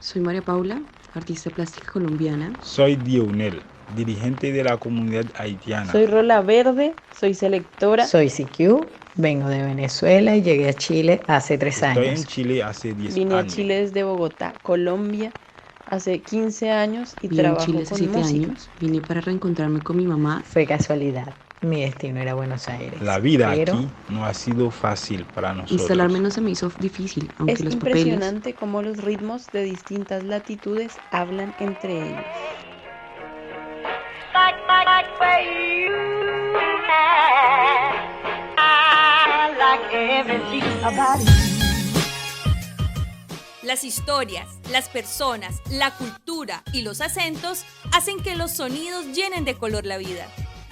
Soy María Paula, artista plástica colombiana. Soy Dionel, dirigente de la comunidad haitiana. Soy Rola Verde, soy selectora. Soy CQ, vengo de Venezuela y llegué a Chile hace 3 años. Estoy en Chile hace 10 años. Vine a Chile desde Bogotá, Colombia, hace 15 años y Viví en trabajo Chile hace con 7 música. años. Vine para reencontrarme con mi mamá. Fue casualidad, mi destino era Buenos Aires. La vida pero aquí no ha sido fácil para nosotros. Instalarme no se me hizo difícil, aunque Es los papeles... impresionante cómo los ritmos de distintas latitudes hablan entre ellos. Las historias, las personas, la cultura y los acentos hacen que los sonidos llenen de color la vida.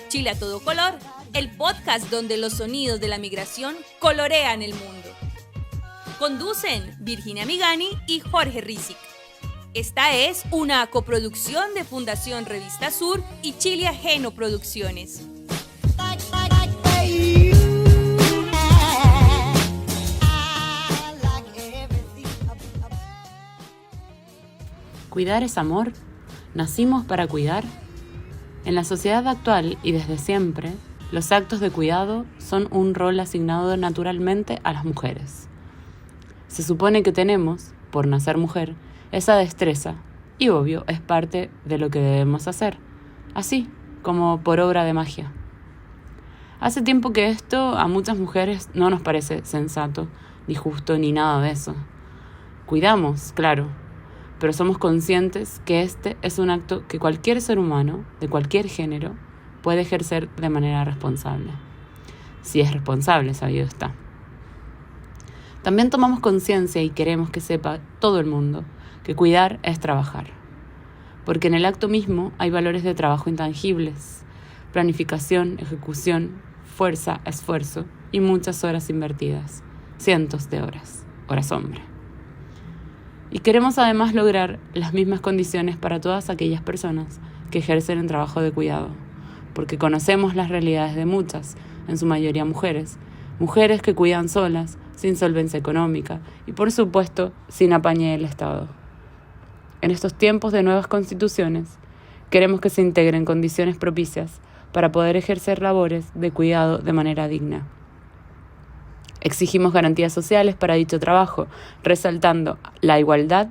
Chile a todo color, el podcast donde los sonidos de la migración colorean el mundo. Conducen Virginia Migani y Jorge Rizik. Esta es una coproducción de Fundación Revista Sur y Chile Ajeno Producciones. ¿Cuidar es amor? ¿Nacimos para cuidar? En la sociedad actual y desde siempre, los actos de cuidado son un rol asignado naturalmente a las mujeres. Se supone que tenemos, por nacer mujer, esa destreza, y obvio, es parte de lo que debemos hacer, así como por obra de magia. Hace tiempo que esto a muchas mujeres no nos parece sensato, ni justo, ni nada de eso. Cuidamos, claro, pero somos conscientes que este es un acto que cualquier ser humano, de cualquier género, puede ejercer de manera responsable. Si es responsable, sabido está. También tomamos conciencia y queremos que sepa todo el mundo que cuidar es trabajar. Porque en el acto mismo hay valores de trabajo intangibles, planificación, ejecución, fuerza, esfuerzo y muchas horas invertidas, cientos de horas, horas hombre. Y queremos además lograr las mismas condiciones para todas aquellas personas que ejercen el trabajo de cuidado, porque conocemos las realidades de muchas, en su mayoría mujeres que cuidan solas, sin solvencia económica y por supuesto sin apañe del Estado. En estos tiempos de nuevas constituciones, queremos que se integren condiciones propicias para poder ejercer labores de cuidado de manera digna. Exigimos garantías sociales para dicho trabajo, resaltando la igualdad,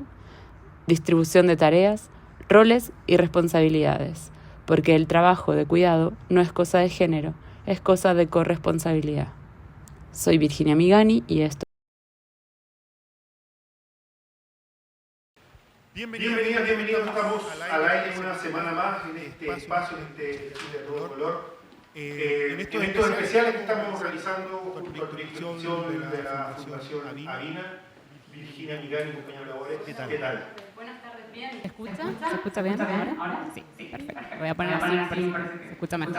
distribución de tareas, roles y responsabilidades, porque el trabajo de cuidado no es cosa de género, es cosa de corresponsabilidad. Soy Virginia Migani y esto. Bienvenidos, estamos al aire una semana más en este espacio, en este Chile de todo color. En estos especiales que estamos realizando junto a la dirección de la Fundación Avina, Virginia Migani, compañero de labores. ¿Qué tal? Buenas tardes, bien. ¿Se escucha? ¿Se escucha bien ahora? Sí, perfecto. Voy a poner así, se escucha mejor.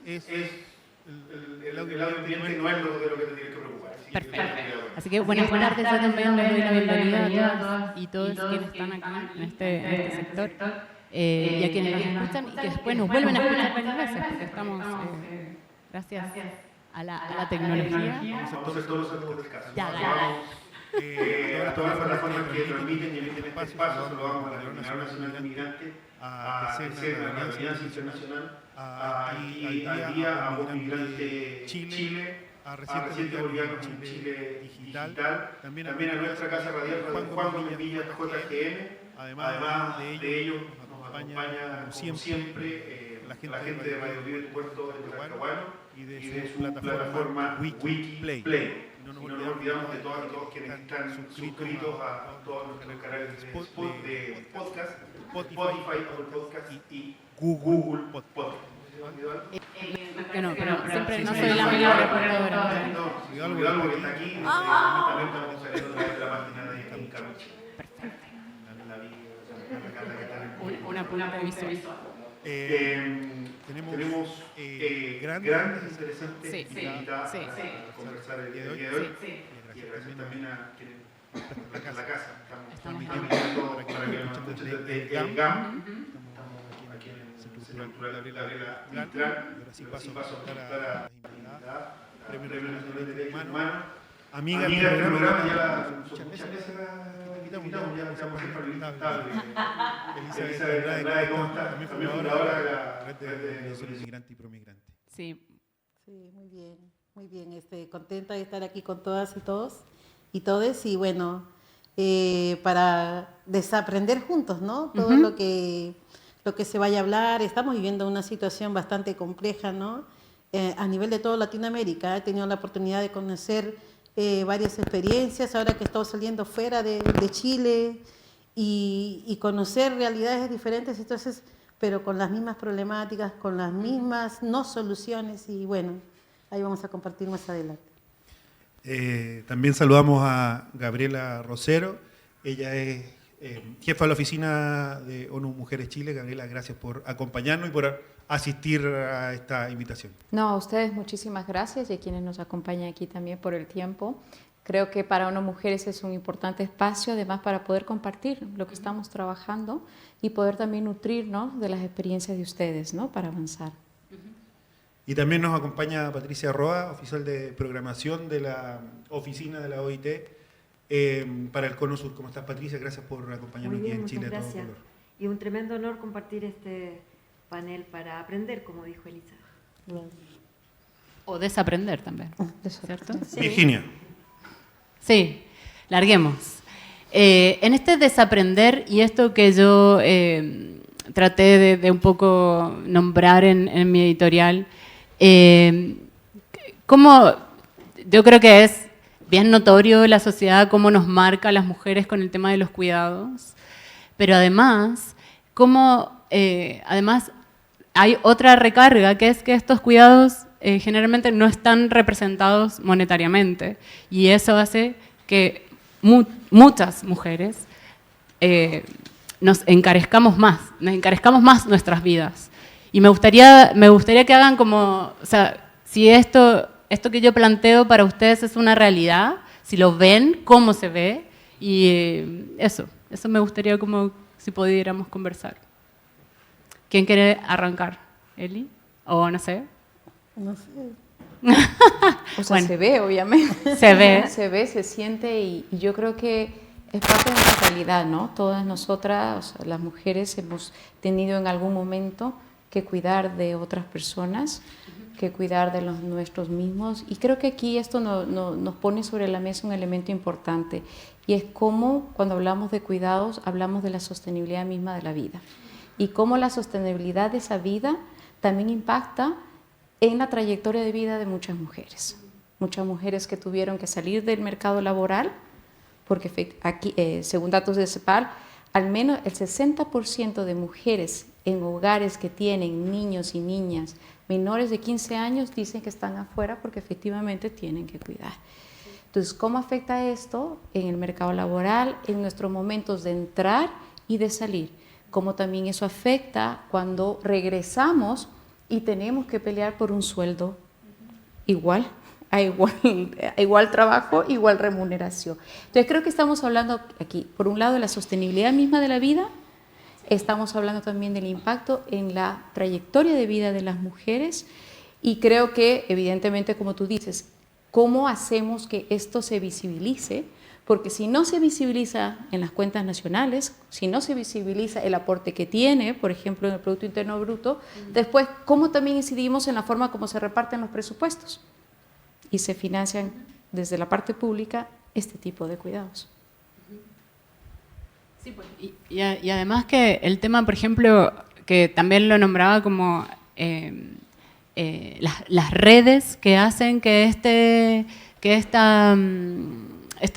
El audio ambiente no es de lo que te tienes que preocupar. Perfecto. Así que buenas tardes, yo también les doy la bienvenida a todas y todos quienes están acá en este sector y a quienes nos escuchan y que después nos vuelven a escuchar varias veces, porque estamos, gracias a la tecnología. Vamos a hacer todos los actos de casa. Ya, A todas las plataformas que transmiten y emiten este espacio, saludamos a la Coordinadora Nacional de Migrantes, a CECER, a la Alianza Internacional, al Día a Voz Migrante Chile, a Reciente Boliviano en Chile Digital, también a nuestra casa radial Juan Villa JGM. Además de ellos nos acompaña, como siempre, la gente de Radio Vive Puerto de Talcahuano y de su plataforma Wikiplay. Y no nos olvidamos de todos quienes están suscritos a todos nuestros canales de podcast, Spotify, Apple Podcast y Google Podcast. Pero siempre no soy la mejor reportadora. Si algo que está aquí, también estamos saliendo de la página de Camichi. Perfecto. Una punta visual. Tenemos grandes interesantes invitadas a conversar el día de hoy. Y agradecer también a quienes están en la casa. Estamos invitando para que nos escuchen desde el GAM. Estamos aquí en el Centro Cultural Gabriela Mistral. Y ahora sí paso a presentar a la invitada, Premio Nacional de Derechos Humanos. Amiga del programa, ya la escuchan muchas veces la invitamos, ya usamos el estable. Elizabeth Andrade, ¿cómo está? También fundadora de la Red de Organizaciones Migrantes y Promigrantes. Sí. Sí, muy bien, muy bien. Contenta de estar aquí con todas y todos y todes, y bueno, para desaprender juntos, ¿no? Todo lo que se vaya a hablar. Estamos viviendo una situación bastante compleja, ¿no? A nivel de toda Latinoamérica. He tenido la oportunidad de conocer varias experiencias ahora que estamos saliendo fuera de Chile y conocer realidades diferentes, entonces, pero con las mismas problemáticas, con las mismas no soluciones, y bueno, ahí vamos a compartir más adelante. También saludamos a Gabriela Rosero, ella es jefa de la oficina de ONU Mujeres Chile. Gabriela, gracias por acompañarnos y por asistir a esta invitación. No, a ustedes muchísimas gracias y a quienes nos acompañan aquí también por el tiempo. Creo que para ONU Mujeres es un importante espacio, además para poder compartir lo que estamos trabajando y poder también nutrirnos de las experiencias de ustedes, ¿no? Para avanzar. Y también nos acompaña Patricia Roa, oficial de programación de la oficina de la OIT para el Cono Sur. ¿Cómo estás, Patricia? Gracias por acompañarnos aquí en Chile a todo color. Y un tremendo honor compartir este panel para aprender, como dijo Elisa. O desaprender también, ¿cierto? Sí. Virginia. Sí, larguemos. En este desaprender, y esto que yo traté de un poco nombrar en mi editorial, como yo creo que es bien notorio la sociedad cómo nos marca a las mujeres con el tema de los cuidados, pero además, cómo además hay otra recarga, que es que estos cuidados generalmente no están representados monetariamente, y eso hace que muchas mujeres nos encarezcamos más nuestras vidas. Y me gustaría que hagan como, o sea, si esto que yo planteo para ustedes es una realidad, si lo ven, cómo se ve, y eso me gustaría como si pudiéramos conversar. ¿Quién quiere arrancar? ¿Eli? ¿O no sé? No sé. O sea, Bueno, se ve, obviamente. Se ve. Se ve, se siente, y yo creo que es parte de nuestra realidad, ¿no? Todas nosotras, o sea, las mujeres, hemos tenido en algún momento que cuidar de otras personas, que cuidar de los nuestros mismos, y creo que aquí esto nos pone sobre la mesa un elemento importante, y es cómo cuando hablamos de cuidados hablamos de la sostenibilidad misma de la vida, y cómo la sostenibilidad de esa vida también impacta en la trayectoria de vida de muchas mujeres que tuvieron que salir del mercado laboral, porque aquí, según datos de CEPAL, al menos el 60% de mujeres en hogares que tienen niños y niñas menores de 15 años dicen que están afuera porque efectivamente tienen que cuidar. Entonces, ¿cómo afecta esto en el mercado laboral, en nuestros momentos de entrar y de salir? Cómo también eso afecta cuando regresamos y tenemos que pelear por un sueldo igual, a igual trabajo, igual remuneración. Entonces creo que estamos hablando aquí, por un lado, de la sostenibilidad misma de la vida, estamos hablando también del impacto en la trayectoria de vida de las mujeres, y creo que, evidentemente, como tú dices, ¿cómo hacemos que esto se visibilice? Porque si no se visibiliza en las cuentas nacionales, si no se visibiliza el aporte que tiene, por ejemplo, en el Producto Interno Bruto, después, ¿cómo también incidimos en la forma como se reparten los presupuestos? Y se financian desde la parte pública este tipo de cuidados. Sí, pues, y además que el tema, por ejemplo, que también lo nombraba como las redes que hacen que esta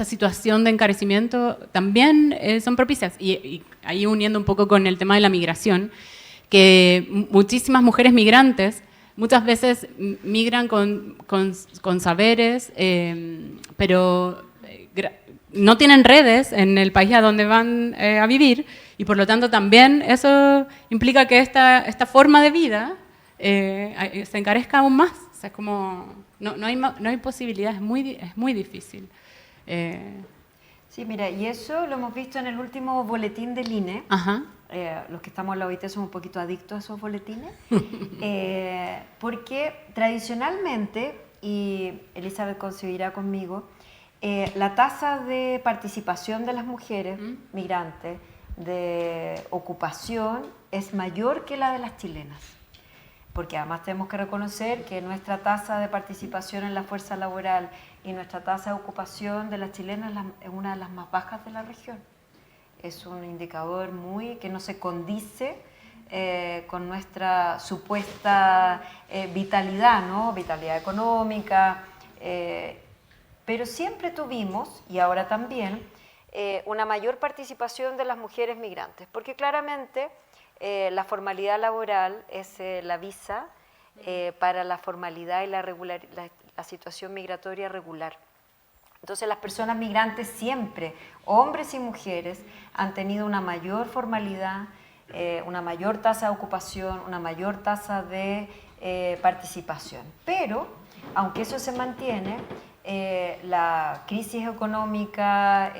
situación de encarecimiento también son propicias. Y ahí uniendo un poco con el tema de la migración, que muchísimas mujeres migrantes muchas veces migran con saberes, pero no tienen redes en el país a donde van a vivir, y por lo tanto también eso implica que esta forma de vida se encarezca aún más. O sea, es como, no hay posibilidad, es muy difícil. Sí, mira, y eso lo hemos visto en el último boletín del INE. Ajá. Los que estamos en la OIT somos un poquito adictos a esos boletines, porque tradicionalmente, y Elizabeth coincidirá conmigo, la tasa de participación de las mujeres migrantes, de ocupación, es mayor que la de las chilenas. Porque además tenemos que reconocer que nuestra tasa de participación en la fuerza laboral y nuestra tasa de ocupación de las chilenas es una de las más bajas de la región. Es un indicador que no se condice con nuestra supuesta vitalidad, ¿no? Vitalidad económica, pero siempre tuvimos, y ahora también, una mayor participación de las mujeres migrantes, porque claramente la formalidad laboral es la visa para la formalidad y la situación migratoria regular. Entonces las personas migrantes siempre, hombres y mujeres, han tenido una mayor formalidad, una mayor tasa de ocupación, una mayor tasa de participación. Pero, aunque eso se mantiene, la crisis económica,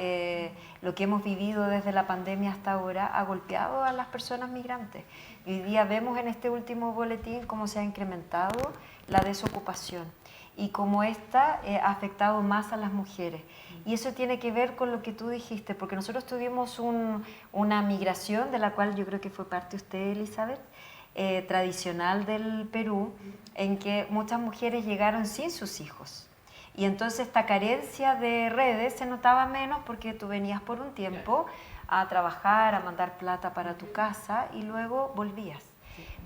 lo que hemos vivido desde la pandemia hasta ahora, ha golpeado a las personas migrantes. Y hoy día vemos en este último boletín cómo se ha incrementado la desocupación y cómo esta ha afectado más a las mujeres. Y eso tiene que ver con lo que tú dijiste, porque nosotros tuvimos una migración, de la cual yo creo que fue parte usted, Elizabeth, tradicional del Perú, en que muchas mujeres llegaron sin sus hijos. Y entonces esta carencia de redes se notaba menos porque tú venías por un tiempo a trabajar, a mandar plata para tu casa y luego volvías.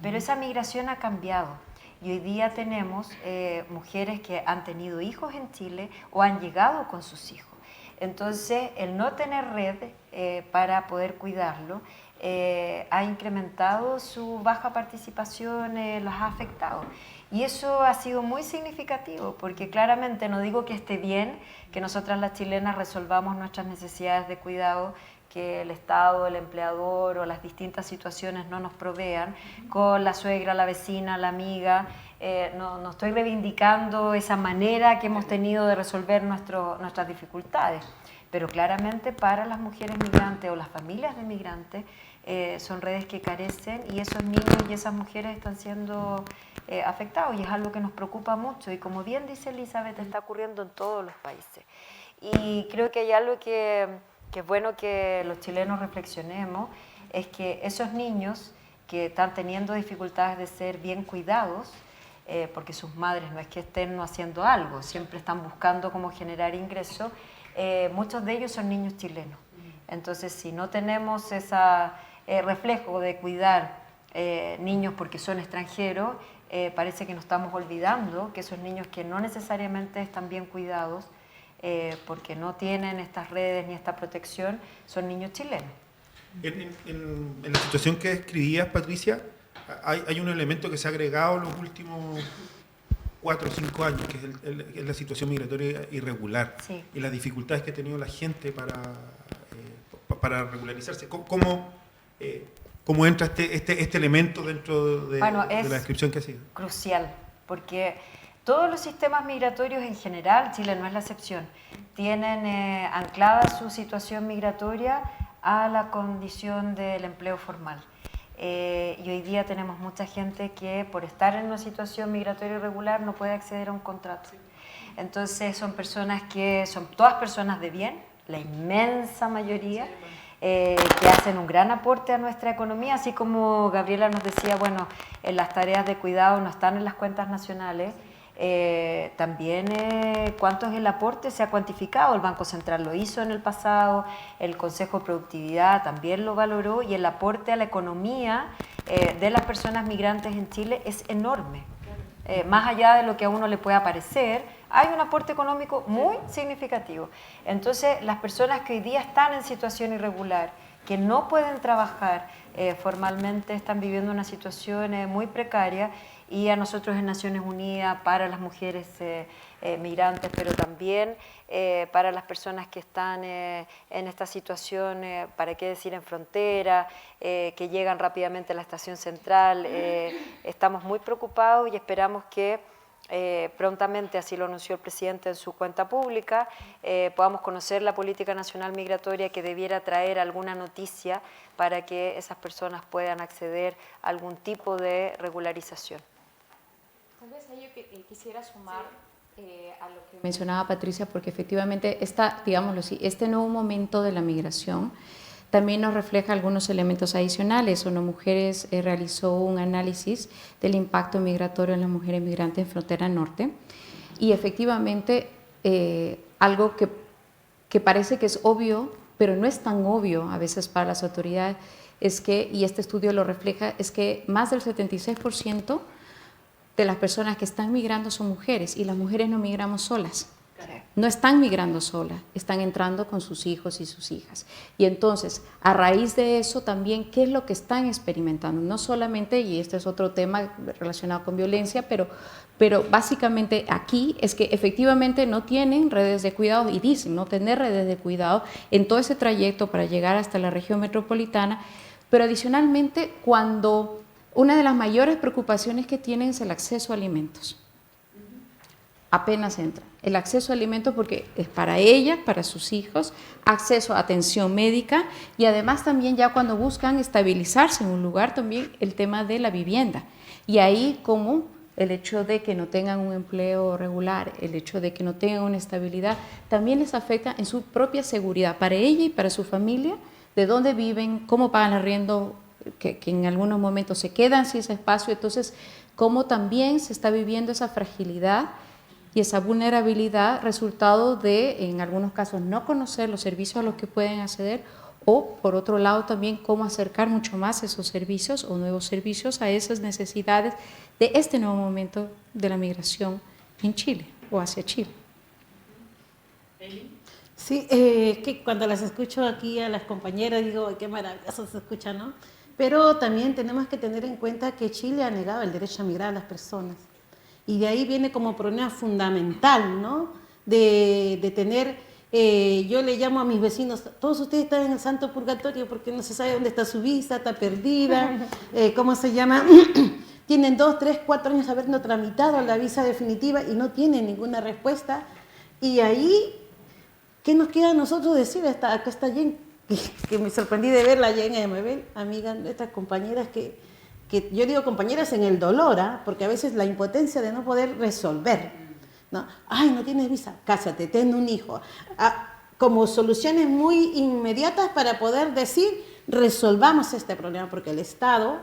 Pero esa migración ha cambiado. Y hoy día tenemos mujeres que han tenido hijos en Chile o han llegado con sus hijos. Entonces, el no tener red para poder cuidarlo ha incrementado su baja participación, los ha afectado. Y eso ha sido muy significativo, porque claramente no digo que esté bien que nosotras las chilenas resolvamos nuestras necesidades de cuidado, que el Estado, el empleador o las distintas situaciones no nos provean, con la suegra, la vecina, la amiga. No estoy reivindicando esa manera que hemos tenido de resolver nuestras dificultades, pero claramente para las mujeres migrantes o las familias de migrantes son redes que carecen y esos niños y esas mujeres están siendo afectados y es algo que nos preocupa mucho y como bien dice Elizabeth, está ocurriendo en todos los países. Y creo que hay algo que es bueno que los chilenos reflexionemos, es que esos niños que están teniendo dificultades de ser bien cuidados, porque sus madres no es que estén no haciendo algo, siempre están buscando cómo generar ingresos, muchos de ellos son niños chilenos. Entonces, si no tenemos ese reflejo de cuidar niños porque son extranjeros, parece que nos estamos olvidando que esos niños que no necesariamente están bien cuidados, porque no tienen estas redes ni esta protección, son niños chilenos. En la situación que describías, Patricia, hay un elemento que se ha agregado en los últimos 4 o 5 años, que es la situación migratoria irregular, sí, y las dificultades que ha tenido la gente para regularizarse. ¿Cómo entra este elemento dentro de la descripción que ha sido? Crucial, porque todos los sistemas migratorios en general, Chile no es la excepción, tienen anclada su situación migratoria a la condición del empleo formal. Y hoy día tenemos mucha gente que por estar en una situación migratoria irregular no puede acceder a un contrato. Entonces son personas que son todas personas de bien, la inmensa mayoría, que hacen un gran aporte a nuestra economía, así como Gabriela nos decía, bueno, las tareas de cuidado no están en las cuentas nacionales. También cuánto es el aporte se ha cuantificado, el Banco Central lo hizo en el pasado, el Consejo de Productividad también lo valoró y el aporte a la economía de las personas migrantes en Chile es enorme. Más allá de lo que a uno le pueda parecer, hay un aporte económico muy significativo. Entonces, las personas que hoy día están en situación irregular, que no pueden trabajar formalmente, están viviendo una situación muy precaria y a nosotros en Naciones Unidas, para las mujeres migrantes, pero también para las personas que están en esta situación, para qué decir en frontera, que llegan rápidamente a la estación central, estamos muy preocupados y esperamos que prontamente, así lo anunció el presidente en su cuenta pública, podamos conocer la política nacional migratoria que debiera traer alguna noticia para que esas personas puedan acceder a algún tipo de regularización. Tal vez ahí yo quisiera sumar a lo que mencionaba Patricia, porque efectivamente digámoslo así, este nuevo momento de la migración también nos refleja algunos elementos adicionales. ONU Mujeres realizó un análisis del impacto migratorio en las mujeres migrantes en frontera norte y efectivamente algo que parece que es obvio, pero no es tan obvio a veces para las autoridades, es que, y este estudio lo refleja, es que más del 76% de las personas que están migrando son mujeres y las mujeres no migramos solas. No están migrando solas, están entrando con sus hijos y sus hijas. Y entonces, a raíz de eso también, ¿qué es lo que están experimentando? No solamente, y este es otro tema relacionado con violencia, pero básicamente aquí es que efectivamente no tienen redes de cuidado y dicen no tener redes de cuidado en todo ese trayecto para llegar hasta la región metropolitana, pero adicionalmente cuando una de las mayores preocupaciones que tienen es el acceso a alimentos. Apenas entra. El acceso a alimentos porque es para ella, para sus hijos, acceso a atención médica y además también ya cuando buscan estabilizarse en un lugar también el tema de la vivienda. Y ahí como el hecho de que no tengan un empleo regular, el hecho de que no tengan una estabilidad, también les afecta en su propia seguridad para ella y para su familia, de dónde viven, cómo pagan el arriendo, que en algunos momentos se quedan sin ese espacio, entonces cómo también se está viviendo esa fragilidad y esa vulnerabilidad resultado de, en algunos casos, no conocer los servicios a los que pueden acceder o, por otro lado, también cómo acercar mucho más esos servicios o nuevos servicios a esas necesidades de este nuevo momento de la migración en Chile o hacia Chile. Sí, que cuando las escucho aquí a las compañeras digo, qué maravilloso se escucha, ¿no? Pero también tenemos que tener en cuenta que Chile ha negado el derecho a migrar a las personas. Y de ahí viene como problema fundamental, ¿no? De tener, yo le llamo a mis vecinos, todos ustedes están en el santo purgatorio porque no se sabe dónde está su visa, está perdida, ¿cómo se llama? Tienen 2, 3, 4 años habiendo tramitado la visa definitiva y no tienen ninguna respuesta. Y ahí, ¿qué nos queda a nosotros decir? Acá está Jen, que me sorprendí de verla, Jen Emebel, amiga de estas compañeras que yo digo compañeras en el dolor, porque a veces la impotencia de no poder resolver, ¿no? Ay, no tienes visa, cásate, ten un hijo. Como soluciones muy inmediatas para poder decir, resolvamos este problema, porque el Estado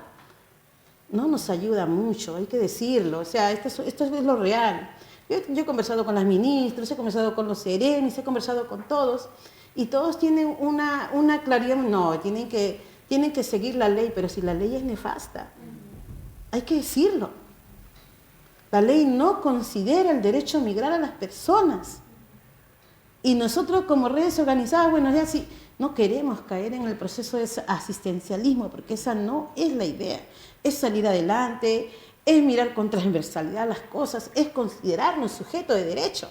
no nos ayuda mucho, hay que decirlo, o sea, esto es lo real. Yo he conversado con las ministras, he conversado con los serenis, he conversado con todos, y todos tienen una claridad, no, tienen que seguir la ley, pero si la ley es nefasta, hay que decirlo. La ley no considera el derecho a migrar a las personas. Y nosotros como redes organizadas, bueno, ya sí, no queremos caer en el proceso de asistencialismo, porque esa no es la idea. Es salir adelante, es mirar con transversalidad las cosas, es considerarnos sujetos de derecho.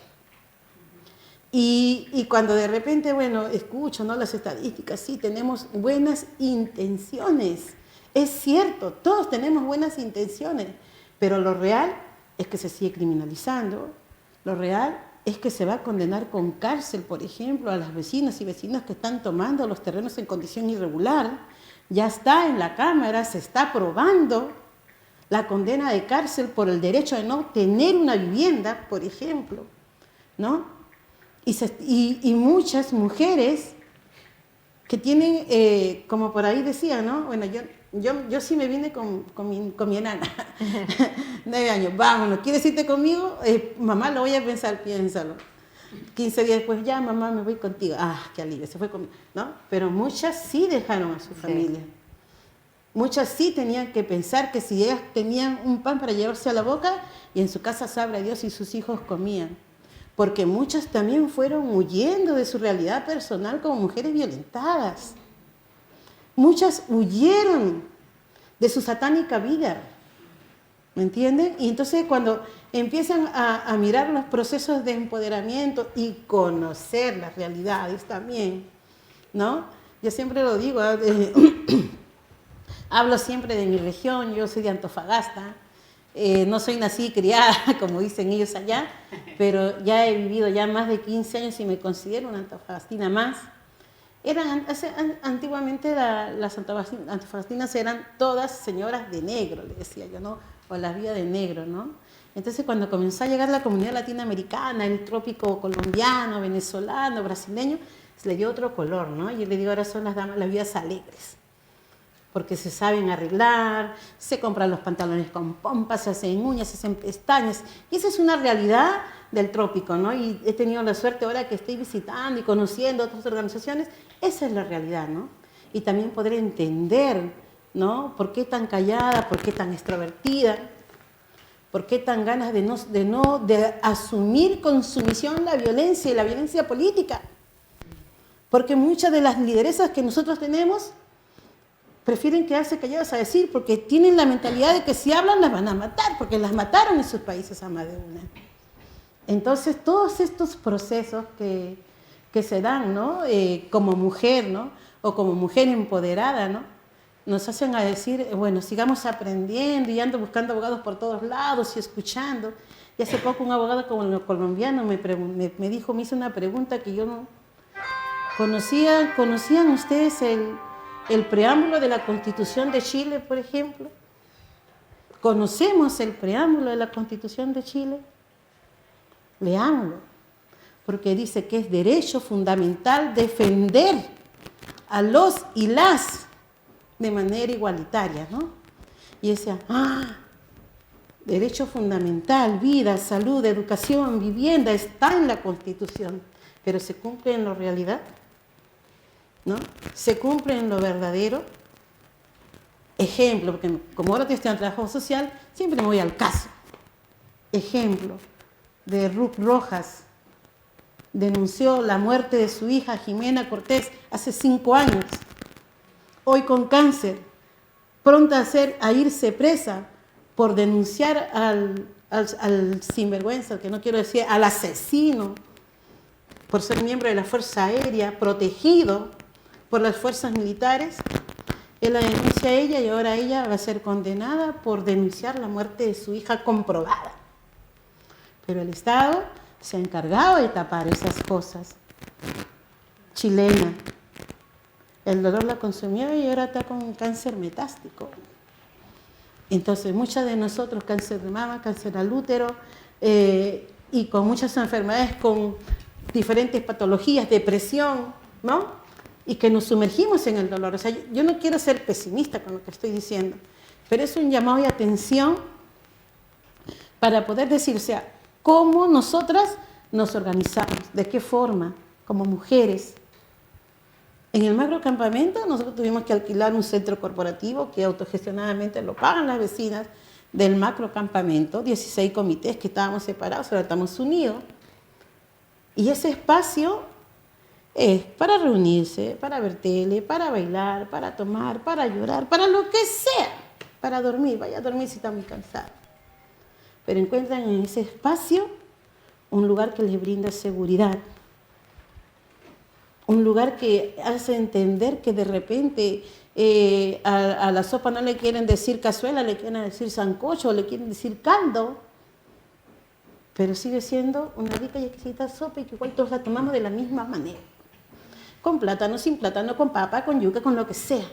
Y cuando de repente, bueno, escucho, ¿no?, las estadísticas, sí, tenemos buenas intenciones. Es cierto, todos tenemos buenas intenciones, pero lo real es que se sigue criminalizando, lo real es que se va a condenar con cárcel, por ejemplo, a las vecinas y vecinos que están tomando los terrenos en condición irregular. Ya está en la Cámara, se está aprobando la condena de cárcel por el derecho de no tener una vivienda, por ejemplo, ¿no? Y muchas mujeres que tienen, como por ahí decía, ¿no? Bueno, yo sí me vine con mi enana, 9 años, vámonos, ¿quieres irte conmigo? Mamá, lo voy a pensar, piénsalo. 15 días después, ya mamá, me voy contigo. Ah, qué alivio, se fue conmigo, ¿no? Pero muchas sí dejaron a su familia. Muchas sí tenían que pensar que si ellas tenían un pan para llevarse a la boca y en su casa sabrá Dios si sus hijos comían. Porque muchas también fueron huyendo de su realidad personal como mujeres violentadas. Muchas huyeron de su satánica vida, ¿me entienden? Y entonces cuando empiezan a mirar los procesos de empoderamiento y conocer las realidades también, ¿no? Yo siempre lo digo, hablo siempre de mi región, yo soy de Antofagasta. No soy nacida y criada, como dicen ellos allá, pero ya he vivido ya más de 15 años y me considero una antofagastina más. Antiguamente las antofagastinas eran todas señoras de negro, le decía yo, ¿no? O las vidas de negro, ¿no? Entonces cuando comenzó a llegar la comunidad latinoamericana, el trópico colombiano, venezolano, brasileño, se le dio otro color, ¿no? Yo le digo, ahora son las damas, las vidas alegres, porque se saben arreglar, se compran los pantalones con pompas, se hacen uñas, se hacen pestañas, y esa es una realidad del trópico, ¿no? Y he tenido la suerte ahora que estoy visitando y conociendo otras organizaciones, esa es la realidad, ¿no? Y también poder entender, ¿no? ¿Por qué tan callada? ¿Por qué tan extrovertida? ¿Por qué tan ganas de asumir con sumisión la violencia y la violencia política? Porque muchas de las lideresas que nosotros tenemos prefieren quedarse calladas a decir, porque tienen la mentalidad de que si hablan las van a matar, porque las mataron en sus países a más de una. Entonces, todos estos procesos que se dan, ¿no? Como mujer, ¿no? O como mujer empoderada, ¿no? Nos hacen a decir, bueno, sigamos aprendiendo y ando buscando abogados por todos lados y escuchando. Y hace poco un abogado colombiano me dijo, me hizo una pregunta que yo no conocía. ¿Conocían ustedes el preámbulo de la Constitución de Chile, por ejemplo? ¿Conocemos el preámbulo de la Constitución de Chile? Leámoslo, porque dice que es derecho fundamental defender a los y las de manera igualitaria, ¿no? Y decía, derecho fundamental, vida, salud, educación, vivienda, está en la Constitución, pero ¿se cumple en la realidad? ¿No? ¿Se cumple en lo verdadero? Ejemplo, porque como ahora estoy en trabajo social, siempre me voy al caso. Ejemplo, de Ruth Rojas, denunció la muerte de su hija Jimena Cortés hace 5 años. Hoy con cáncer, pronta a irse presa por denunciar al sinvergüenza, que no quiero decir, al asesino, por ser miembro de la Fuerza Aérea, protegido por las fuerzas militares. Él la denuncia a ella y ahora ella va a ser condenada por denunciar la muerte de su hija comprobada. Pero el Estado se ha encargado de tapar esas cosas. Chilena. El dolor la consumió y ahora está con cáncer metástico. Entonces, muchas de nosotros, cáncer de mama, cáncer al útero, y con muchas enfermedades, con diferentes patologías, depresión, ¿no? Y que nos sumergimos en el dolor. O sea, yo no quiero ser pesimista con lo que estoy diciendo, pero es un llamado de atención para poder decir, o sea, cómo nosotras nos organizamos, de qué forma, como mujeres. En el macrocampamento nosotros tuvimos que alquilar un centro corporativo que autogestionadamente lo pagan las vecinas del macrocampamento, 16 comités que estábamos separados, ahora estamos unidos. Y ese espacio es para reunirse, para ver tele, para bailar, para tomar, para llorar, para lo que sea, para dormir. Vaya a dormir si está muy cansado. Pero encuentran en ese espacio un lugar que les brinda seguridad. Un lugar que hace entender que de repente a la sopa no le quieren decir cazuela, le quieren decir sancocho, le quieren decir caldo, pero sigue siendo una rica y exquisita sopa y que igual todos la tomamos de la misma manera. Con plátano, sin plátano, con papa, con yuca, con lo que sea.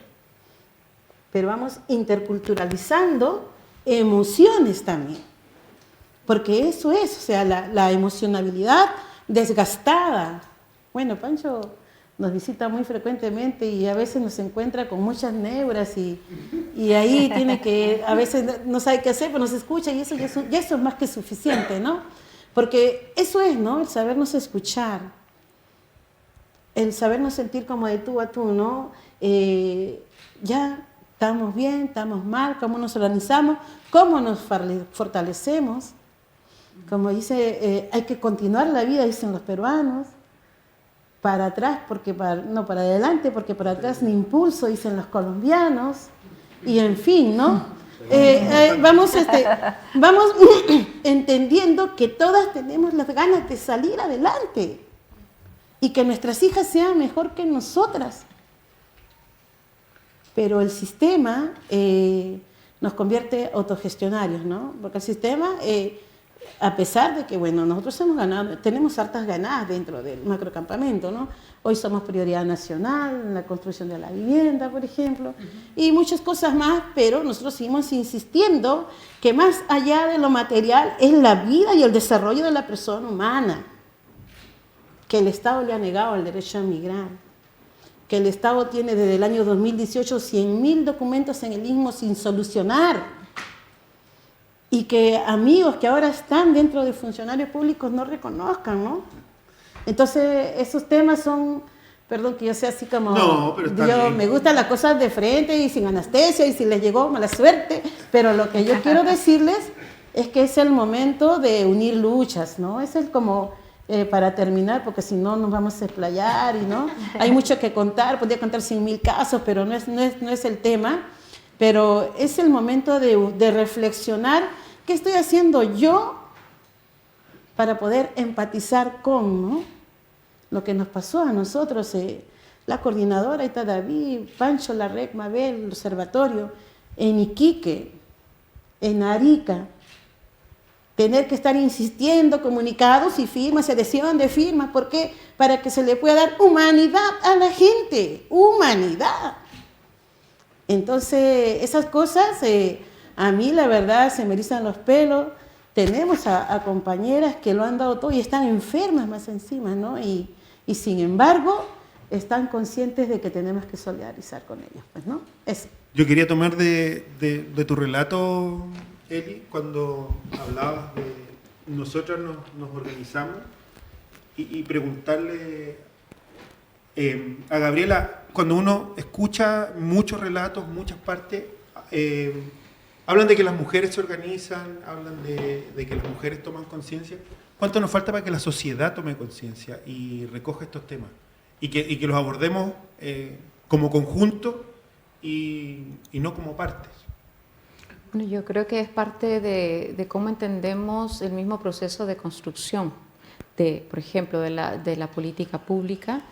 Pero vamos interculturalizando emociones también. Porque eso es, o sea, la emocionabilidad desgastada. Bueno, Pancho nos visita muy frecuentemente y a veces nos encuentra con muchas neuras y ahí tiene que, a veces no sabe qué hacer, pero nos escucha y eso ya eso es más que suficiente, ¿no? Porque eso es, ¿no? El sabernos escuchar, el sabernos sentir como de tú a tú, ¿no? Ya estamos bien, estamos mal, cómo nos organizamos, cómo nos fortalecemos. Como dice, hay que continuar la vida, dicen los peruanos. Para atrás, no para adelante, porque para atrás ni impulso, dicen los colombianos, y en fin, ¿no? Vamos entendiendo que todas tenemos las ganas de salir adelante y que nuestras hijas sean mejor que nosotras. Pero el sistema nos convierte autogestionarios, ¿no? Porque el sistema a pesar de que, bueno, nosotros hemos ganado, tenemos hartas ganadas dentro del macrocampamento, ¿no? Hoy somos prioridad nacional en la construcción de la vivienda, por ejemplo, y muchas cosas más, pero nosotros seguimos insistiendo que más allá de lo material es la vida y el desarrollo de la persona humana, que el Estado le ha negado el derecho a migrar, que el Estado tiene desde el año 2018 100.000 documentos en el Istmo sin solucionar, y que amigos que ahora están dentro de funcionarios públicos no reconozcan, ¿no? Entonces, esos temas son, perdón que yo sea así como, no, pero está bien. Me gustan las cosas de frente y sin anestesia y si les llegó mala suerte, pero lo que yo quiero decirles es que es el momento de unir luchas, ¿no? Ese es como, para terminar, porque si no nos vamos a explayar y no, hay mucho que contar, podría contar 100.000 casos, pero no es el tema. Pero es el momento de reflexionar qué estoy haciendo yo para poder empatizar con, ¿no? Lo que nos pasó a nosotros, la coordinadora, ahí está David, Pancho, la REC, Mabel, el observatorio, en Iquique, en Arica, tener que estar insistiendo, comunicados y firmas, adhesión de firmas, ¿por qué? Para que se le pueda dar humanidad a la gente, humanidad. Entonces, esas cosas, a mí la verdad se me erizan los pelos. Tenemos a compañeras que lo han dado todo y están enfermas más encima, ¿no? Y sin embargo, están conscientes de que tenemos que solidarizar con ellos, pues, ¿no? Eso. Yo quería tomar de tu relato, Eli, cuando hablabas de nosotras nos organizamos y preguntarle a Gabriela, cuando uno escucha muchos relatos, muchas partes, hablan de que las mujeres se organizan, hablan de que las mujeres toman conciencia. ¿Cuánto nos falta para que la sociedad tome conciencia y recoja estos temas? Y que los abordemos como conjunto y no como partes. Bueno, yo creo que es parte de cómo entendemos el mismo proceso de construcción, por ejemplo, de la política pública,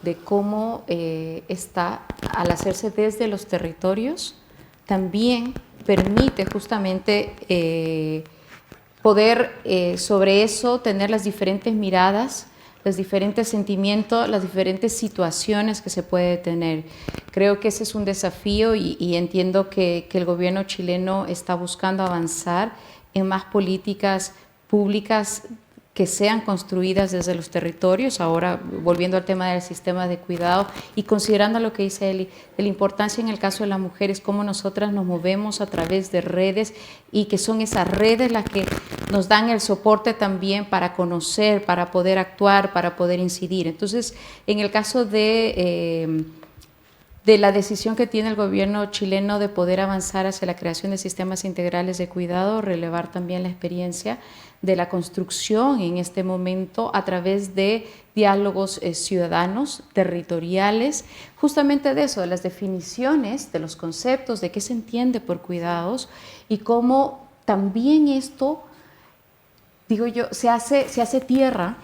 de cómo está, al hacerse desde los territorios, también permite justamente poder sobre eso tener las diferentes miradas, los diferentes sentimientos, las diferentes situaciones que se puede tener. Creo que ese es un desafío y entiendo que el gobierno chileno está buscando avanzar en más políticas públicas que sean construidas desde los territorios, ahora volviendo al tema del sistema de cuidado y considerando lo que dice Eli, de la importancia en el caso de las mujeres, cómo nosotras nos movemos a través de redes y que son esas redes las que nos dan el soporte también para conocer, para poder actuar, para poder incidir. Entonces, en el caso de la decisión que tiene el gobierno chileno de poder avanzar hacia la creación de sistemas integrales de cuidado, relevar también la experiencia de la construcción en este momento a través de diálogos ciudadanos, territoriales, justamente de eso, de las definiciones, de los conceptos, de qué se entiende por cuidados y cómo también esto, digo yo, se hace tierra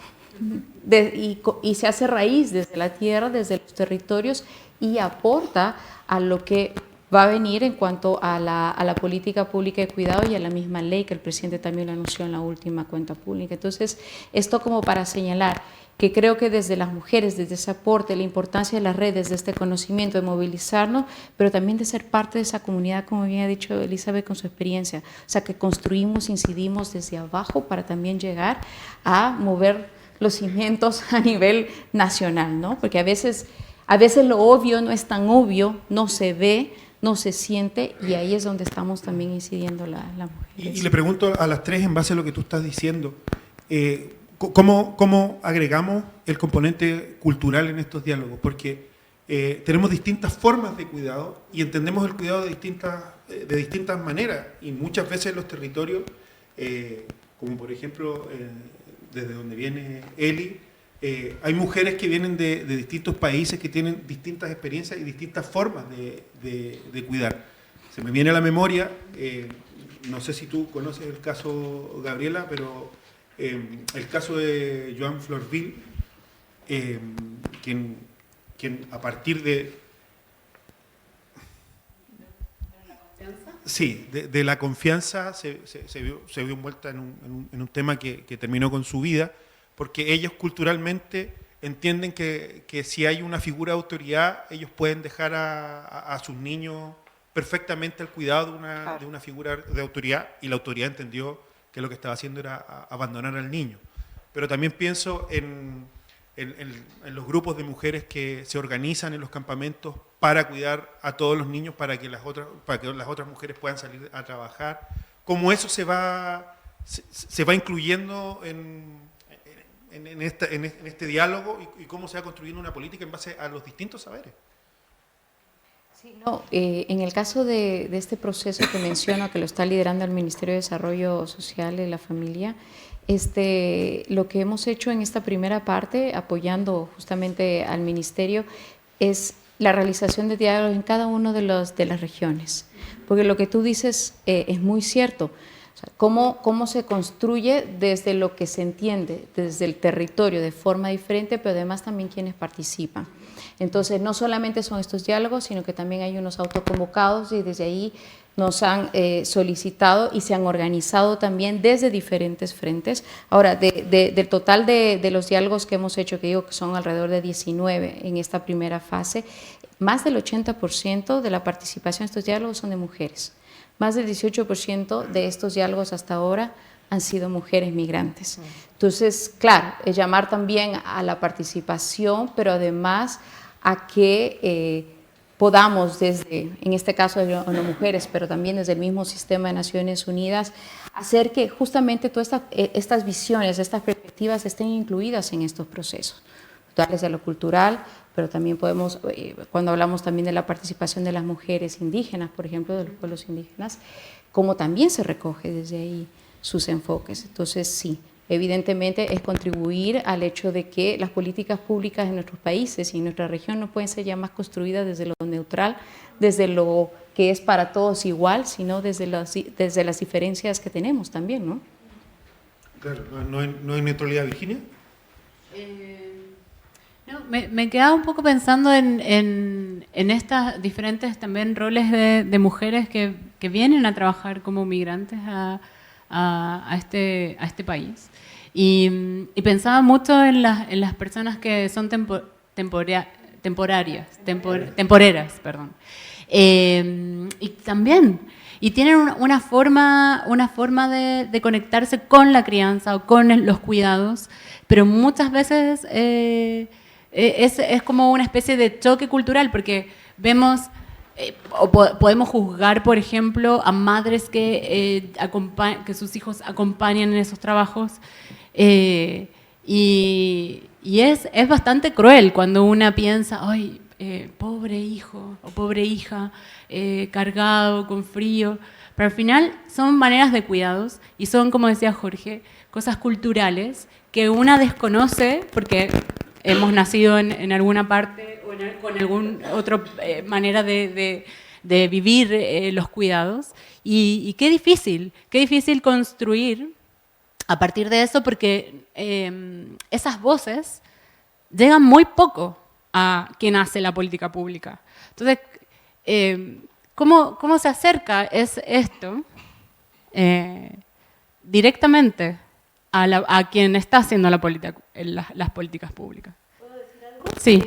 y se hace raíz desde la tierra, desde los territorios y aporta a lo que va a venir en cuanto a la política pública de cuidado y a la misma ley que el presidente también lo anunció en la última cuenta pública. Entonces, esto como para señalar que creo que desde las mujeres, desde ese aporte, la importancia de las redes, de este conocimiento, de movilizarnos, pero también de ser parte de esa comunidad, como bien ha dicho Elizabeth con su experiencia, o sea, que construimos, incidimos desde abajo para también llegar a mover los cimientos a nivel nacional, ¿no? Porque a veces lo obvio no es tan obvio, no se ve, no se siente, y ahí es donde estamos también incidiendo las mujeres. Y le pregunto a las tres, en base a lo que tú estás diciendo, ¿cómo agregamos el componente cultural en estos diálogos? Porque tenemos distintas formas de cuidado y entendemos el cuidado de distintas maneras, y muchas veces en los territorios, como por ejemplo desde donde viene Eli, hay mujeres que vienen de distintos países que tienen distintas experiencias y distintas formas de cuidar. Se me viene a la memoria, no sé si tú conoces el caso, Gabriela, pero el caso de Joan Florville, quien a partir de... Sí, de la confianza se vio envuelta en un tema que terminó con su vida, porque ellos culturalmente entienden que si hay una figura de autoridad, ellos pueden dejar a sus niños perfectamente al cuidado de una figura de autoridad, y la autoridad entendió que lo que estaba haciendo era abandonar al niño. Pero también pienso en los grupos de mujeres que se organizan en los campamentos para cuidar a todos los niños, para que las otras mujeres puedan salir a trabajar. Cómo eso se va incluyendo en este diálogo, y cómo se va construyendo una política en base a los distintos saberes. Sí, no, en el caso de este proceso que menciono, que lo está liderando el Ministerio de Desarrollo Social y la Familia, lo que hemos hecho en esta primera parte, apoyando justamente al Ministerio, es la realización de diálogos en cada una de las regiones. Porque lo que tú dices es muy cierto. O sea, cómo se construye desde lo que se entiende, desde el territorio, de forma diferente, pero además también quienes participan. Entonces, no solamente son estos diálogos, sino que también hay unos autoconvocados, y desde ahí nos han solicitado y se han organizado también desde diferentes frentes. Ahora, del total de los diálogos que hemos hecho, que digo que son alrededor de 19 en esta primera fase, más del 80% de la participación en estos diálogos son de mujeres. Más del 18% de estos diálogos hasta ahora han sido mujeres migrantes. Entonces, claro, es llamar también a la participación, pero además a que podamos desde, en este caso de las mujeres, pero también desde el mismo sistema de Naciones Unidas, hacer que justamente todas estas visiones, estas perspectivas estén incluidas en estos procesos, darles a lo cultural, pero también podemos, cuando hablamos también de la participación de las mujeres indígenas, por ejemplo, de los pueblos indígenas, como también se recoge desde ahí sus enfoques. Entonces, sí, evidentemente es contribuir al hecho de que las políticas públicas en nuestros países y en nuestra región no pueden ser ya más construidas desde lo neutral, desde lo que es para todos igual, sino desde las diferencias que tenemos también, ¿no? Claro, ¿no hay neutralidad, Virginia? No, me quedaba un poco pensando en estas diferentes también roles de mujeres que vienen a trabajar como migrantes a este país. Y pensaba mucho en las personas que son temporeras, perdón. Y también, y tienen una forma de conectarse con la crianza o con los cuidados, pero muchas veces es como una especie de choque cultural, porque vemos o podemos juzgar, por ejemplo, a madres que sus hijos acompañan en esos trabajos, y es bastante cruel cuando una piensa, ay, pobre hijo o pobre hija, cargado, con frío, pero al final son maneras de cuidados y son, como decía Jorge, cosas culturales que una desconoce porque hemos nacido en alguna parte o con alguna otra manera de vivir los cuidados. Y qué difícil construir a partir de eso, porque esas voces llegan muy poco a quien hace la política pública. Entonces, ¿cómo se acerca esto directamente a quien está haciendo las políticas públicas? ¿Puedo decir algo? Sí.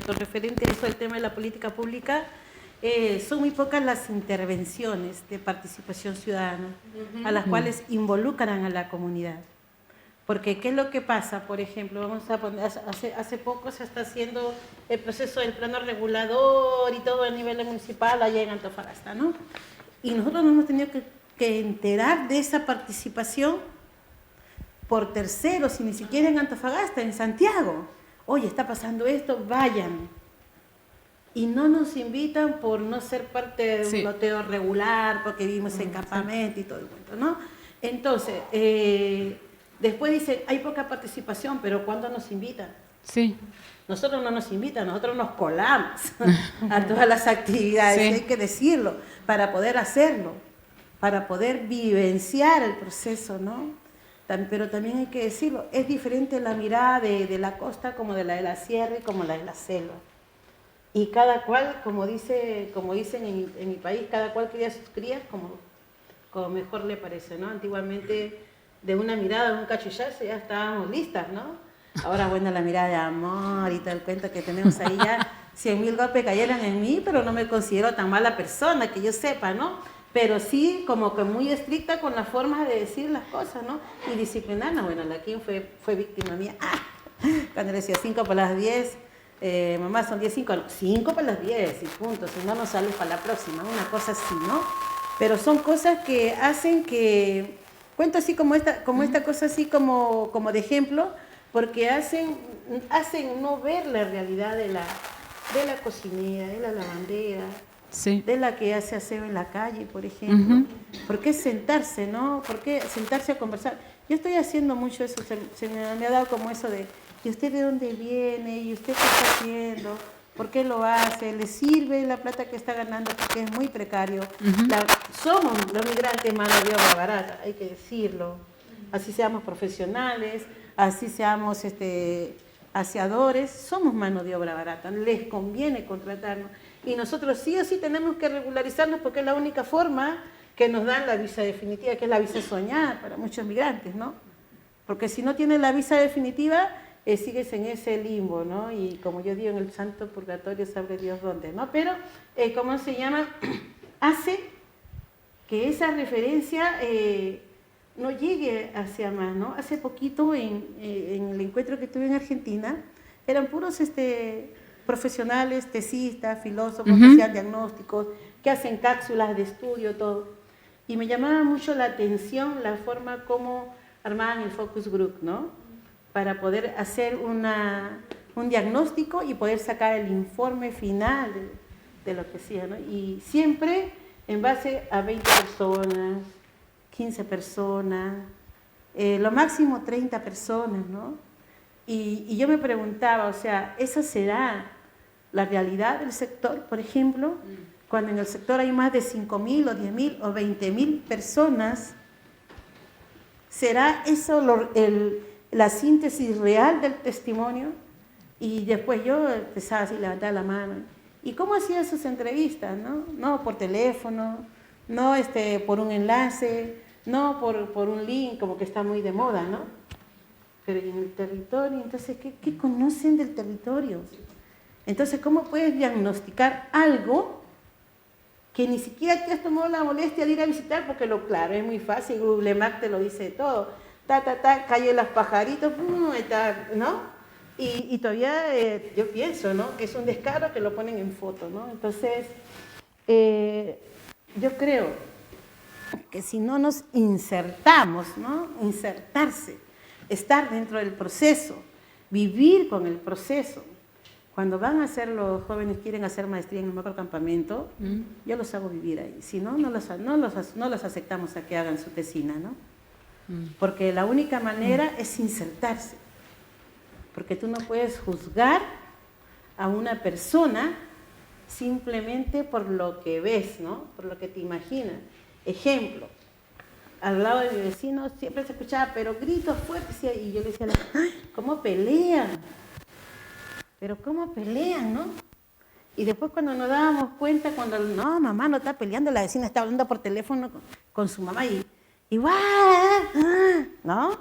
Con referente a eso, el tema de la política pública, son muy pocas las intervenciones de participación ciudadana a las cuales involucran a la comunidad. Porque, ¿qué es lo que pasa? Por ejemplo, vamos a poner, hace poco se está haciendo el proceso del plano regulador y todo a nivel municipal allá en Antofagasta, ¿no? Y nosotros nos hemos tenido que enterar de esa participación por terceros, y ni siquiera en Antofagasta, en Santiago. Oye, está pasando esto, vayan. Y no nos invitan por no ser parte de un loteo regular, porque vivimos en campamento y todo el cuento, ¿no? Entonces, después dicen, hay poca participación, pero ¿cuándo nos invitan? Sí. Nosotros no nos invitan, nosotros nos colamos a todas las actividades, hay que decirlo, para poder hacerlo, para poder vivenciar el proceso, ¿no? Pero también hay que decirlo, es diferente la mirada de la costa como de la sierra y como la de la selva. y cada cual, como dicen en mi país, cada cual cría sus crías como mejor le parece, ¿no? Antiguamente, de una mirada, de un cachullazo, ya estábamos listas, ¿no? Ahora, bueno, la mirada de amor y todo el cuento que tenemos ahí ya, 100.000 golpes cayeron en mí, pero no me considero tan mala persona, que yo sepa, ¿no? Pero sí como que muy estricta con las formas de decir las cosas, ¿no? Y disciplinarnos. Bueno, la Kim fue víctima mía. Cuando le decía 5 para las 10, mamá, son 10, 5, 5 para las 10 y punto, si no, no sales para la próxima, una cosa así, ¿no? Pero son cosas que hacen que, cuento así como esta cosa así como de ejemplo, porque hacen no ver la realidad de la cocinera, de la lavandera, Sí. de la que hace aseo en la calle, por ejemplo. ¿Por qué sentarse, no? ¿Por qué sentarse a conversar? Yo estoy haciendo mucho eso, se me ha dado como eso de, ¿y usted de dónde viene? ¿Y usted qué está haciendo? ¿Por qué lo hace? ¿Le sirve la plata que está ganando? Porque es muy precario. Somos los migrantes mano de obra barata, hay que decirlo. Así seamos profesionales, así seamos aseadores, somos mano de obra barata, les conviene contratarnos. Y nosotros sí o sí tenemos que regularizarnos porque es la única forma que nos dan la visa definitiva, que es la visa soñada para muchos migrantes, ¿no? Porque si no tienes la visa definitiva, sigues en ese limbo, ¿no? Y como yo digo, en el santo purgatorio sabe Dios dónde, ¿no? Pero, ¿cómo se llama? Hace que esa referencia no llegue hacia más, ¿no? Hace poquito, en el encuentro que tuve en Argentina, eran puros profesionales, tesistas, filósofos, que hacían diagnósticos, que hacen cápsulas de estudio, todo. Y me llamaba mucho la atención la forma como armaban el focus group, ¿no? Para poder hacer un diagnóstico y poder sacar el informe final de lo que hacía, ¿no? Y siempre en base a 20 personas, 15 personas, lo máximo 30 personas, ¿no? Y yo me preguntaba, o sea, ¿esa será la realidad del sector, por ejemplo? Cuando en el sector hay más de 5.000 o 10.000 o 20.000 personas, ¿será eso la síntesis real del testimonio? Y después yo empezaba así a levantar la mano. ¿Y cómo hacía sus entrevistas, no? No por teléfono, no por un enlace, no por un link, como que está muy de moda, ¿no? Pero en el territorio, entonces, ¿qué conocen del territorio? Entonces, ¿cómo puedes diagnosticar algo que ni siquiera te has tomado la molestia de ir a visitar? Porque claro, es muy fácil, Google Maps te lo dice todo. Calle Los Pajaritos, ¿no? Y todavía yo pienso, ¿no? Que es un descaro que lo ponen en foto, ¿no? Entonces, yo creo que si no nos insertamos, ¿no? Insertarse, estar dentro del proceso, vivir con el proceso. Cuando van a hacer los jóvenes, quieren hacer maestría en el macrocampamento, yo los hago vivir ahí. Si no, no los aceptamos a que hagan su tesina, ¿no? Porque la única manera es insertarse. Porque tú no puedes juzgar a una persona simplemente por lo que ves, ¿no? Por lo que te imaginas. Ejemplo, al lado de mi vecino siempre se escuchaba, pero gritos fuertes, y yo le decía, ¿cómo pelean? Pero ¿cómo pelean, no? Y después cuando nos dábamos cuenta, no, mamá no está peleando, la vecina está hablando por teléfono con su mamá y ¿no?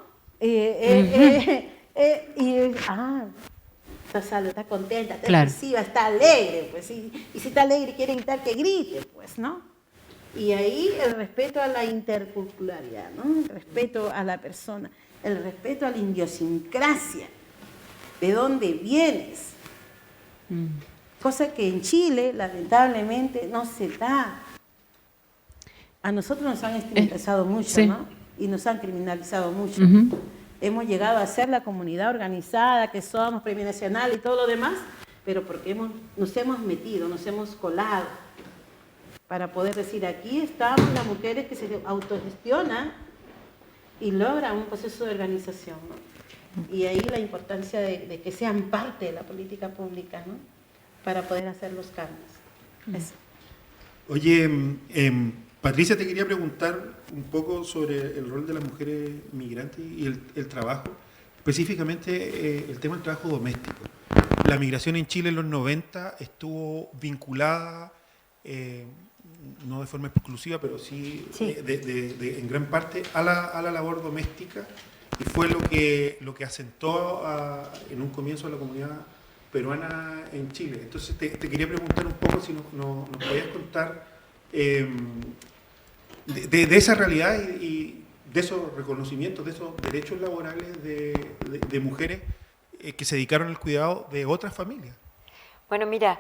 Está contenta, está expresiva, está alegre, pues, y si está alegre quiere gritar, que grite, pues, ¿no? Y ahí el respeto a la interculturalidad, ¿no? El respeto a la persona, el respeto a la idiosincrasia, de dónde vienes. Cosa que en Chile, lamentablemente, no se da. A nosotros nos han estigmatizado mucho, sí, ¿no? Y nos han criminalizado mucho. Hemos llegado a ser la comunidad organizada, que somos Premio Nacional y todo lo demás, pero porque nos hemos metido, nos hemos colado, para poder decir, aquí estamos las mujeres que se autogestionan y logran un proceso de organización, ¿no? Y ahí la importancia de que sean parte de la política pública, ¿no? Para poder hacer los cambios. Eso. Oye, Patricia, te quería preguntar un poco sobre el rol de las mujeres migrantes y el trabajo, específicamente el tema del trabajo doméstico. la migración en Chile en los 90 estuvo vinculada, no de forma exclusiva, pero sí, en gran parte a la labor doméstica, y fue lo que asentó en un comienzo a la comunidad peruana en Chile. Entonces te quería preguntar un poco si nos podías contar de esa realidad y de esos reconocimientos, de esos derechos laborales de mujeres que se dedicaron al cuidado de otras familias. Bueno, mira,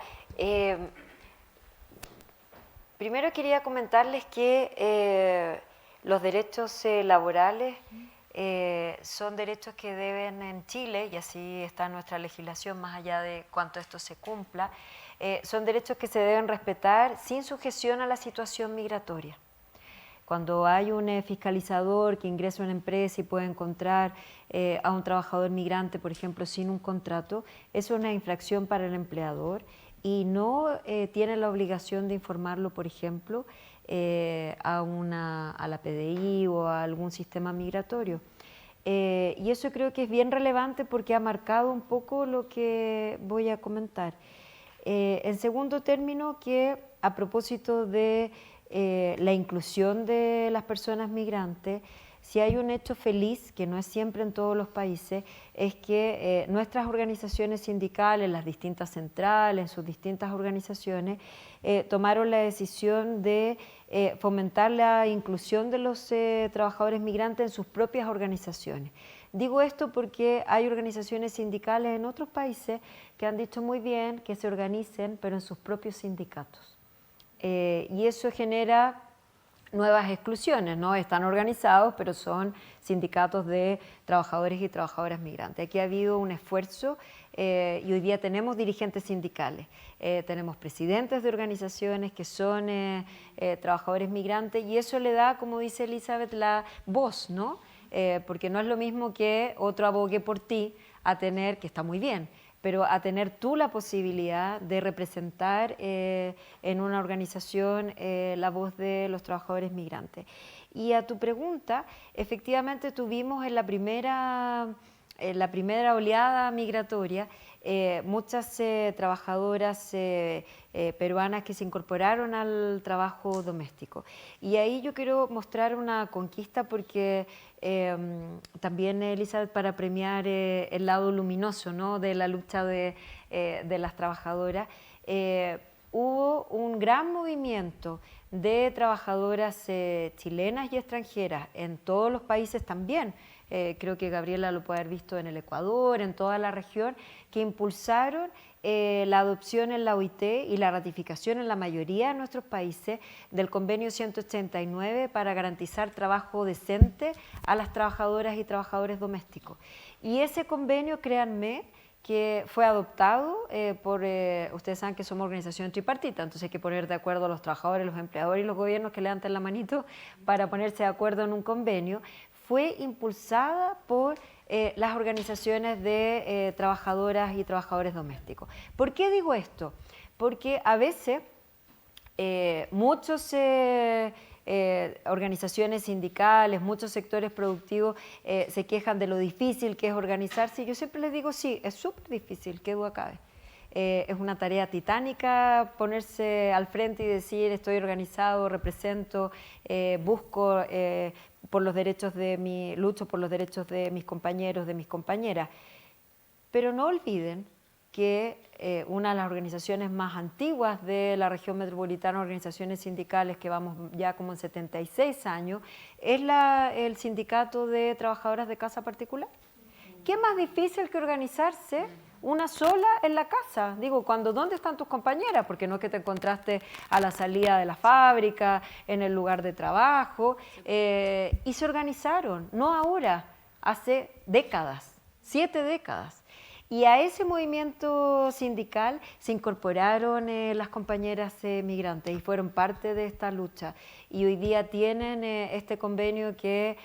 primero quería comentarles que los derechos laborales son derechos que deben en Chile, y así está nuestra legislación más allá de cuánto esto se cumpla, son derechos que se deben respetar sin sujeción a la situación migratoria. Cuando hay un fiscalizador que ingresa a una empresa y puede encontrar a un trabajador migrante, por ejemplo, sin un contrato, eso es una infracción para el empleador y no tiene la obligación de informarlo, por ejemplo, a la PDI o a algún sistema migratorio. Y eso creo que es bien relevante porque ha marcado un poco lo que voy a comentar. En segundo término, que a propósito de la inclusión de las personas migrantes, si hay un hecho feliz, que no es siempre en todos los países, es que nuestras organizaciones sindicales, las distintas centrales, sus distintas organizaciones, tomaron la decisión de fomentar la inclusión de los trabajadores migrantes en sus propias organizaciones. Digo esto porque hay organizaciones sindicales en otros países que han dicho muy bien que se organicen, pero en sus propios sindicatos. Y eso genera nuevas exclusiones, ¿no? Están organizados, pero son sindicatos de trabajadores y trabajadoras migrantes. Aquí ha habido un esfuerzo y hoy día tenemos dirigentes sindicales, tenemos presidentes de organizaciones que son trabajadores migrantes, y eso le da, como dice Elizabeth, la voz, ¿no? Porque no es lo mismo que otro abogue por ti a tener, que está muy bien, pero a tener tú la posibilidad de representar en una organización la voz de los trabajadores migrantes. Y a tu pregunta, efectivamente tuvimos en la primera oleada migratoria muchas trabajadoras peruanas que se incorporaron al trabajo doméstico. Y ahí yo quiero mostrar una conquista porque también, Elizabeth, para premiar el lado luminoso, ¿no?, de la lucha de las trabajadoras, hubo un gran movimiento de trabajadoras chilenas y extranjeras en todos los países también. Creo que Gabriela lo puede haber visto en el Ecuador, en toda la región, que impulsaron la adopción en la OIT y la ratificación en la mayoría de nuestros países del convenio 189 para garantizar trabajo decente a las trabajadoras y trabajadores domésticos. Y ese convenio, créanme, que fue adoptado ustedes saben que somos organización tripartita, entonces hay que poner de acuerdo a los trabajadores, los empleadores y los gobiernos que levanten la manito para ponerse de acuerdo en un convenio. Fue impulsada por las organizaciones de trabajadoras y trabajadores domésticos. ¿Por qué digo esto? Porque a veces muchas organizaciones sindicales, muchos sectores productivos se quejan de lo difícil que es organizarse, y yo siempre les digo, sí, es súper difícil, qué duda cabe. Es una tarea titánica ponerse al frente y decir estoy organizado, represento, busco por los derechos lucho por los derechos de mis compañeros, de mis compañeras. Pero no olviden que una de las organizaciones más antiguas de la región metropolitana, organizaciones sindicales que vamos ya como en 76 años, es el Sindicato de Trabajadoras de Casa Particular. ¿Qué más difícil que organizarse una sola en la casa? Digo, ¿dónde están tus compañeras? Porque no es que te encontraste a la salida de la fábrica, en el lugar de trabajo, y se organizaron, no ahora, hace décadas, 7 décadas. Y a ese movimiento sindical se incorporaron las compañeras migrantes y fueron parte de esta lucha. Y hoy día tienen este convenio que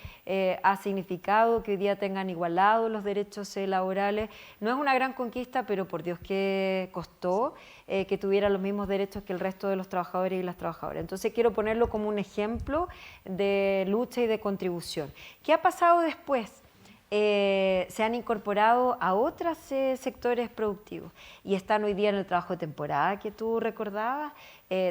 ha significado que hoy día tengan igualados los derechos laborales. No es una gran conquista, pero por Dios que costó que tuvieran los mismos derechos que el resto de los trabajadores y las trabajadoras. Entonces quiero ponerlo como un ejemplo de lucha y de contribución. ¿Qué ha pasado después? se han incorporado a otros sectores productivos y están hoy día en el trabajo de temporada que tú recordabas,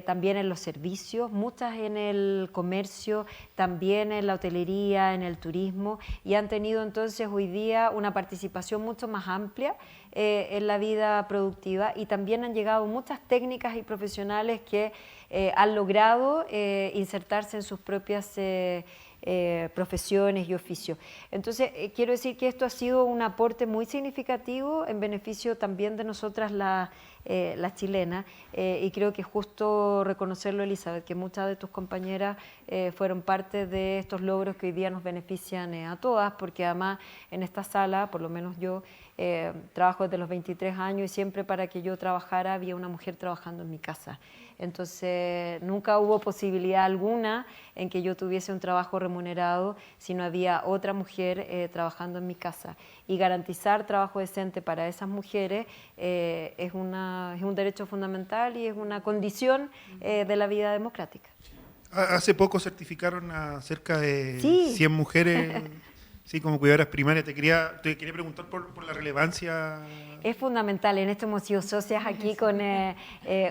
también en los servicios, muchas en el comercio, también en la hotelería, en el turismo, y han tenido entonces hoy día una participación mucho más amplia en la vida productiva, y también han llegado muchas técnicas y profesionales que han logrado insertarse en sus propias profesiones y oficios. Entonces, quiero decir que esto ha sido un aporte muy significativo en beneficio también de nosotras las chilenas, y creo que es justo reconocerlo, Elizabeth, que muchas de tus compañeras fueron parte de estos logros que hoy día nos benefician a todas, porque además en esta sala, por lo menos yo, trabajo desde los 23 años y siempre para que yo trabajara había una mujer trabajando en mi casa. Entonces nunca hubo posibilidad alguna en que yo tuviese un trabajo remunerado si no había otra mujer trabajando en mi casa. Y garantizar trabajo decente para esas mujeres es un derecho fundamental y es una condición de la vida democrática. Hace poco certificaron a cerca de Sí. 100 mujeres sí, como cuidadoras primarias. Te quería preguntar por la relevancia. Es fundamental, en esto hemos sido socias aquí con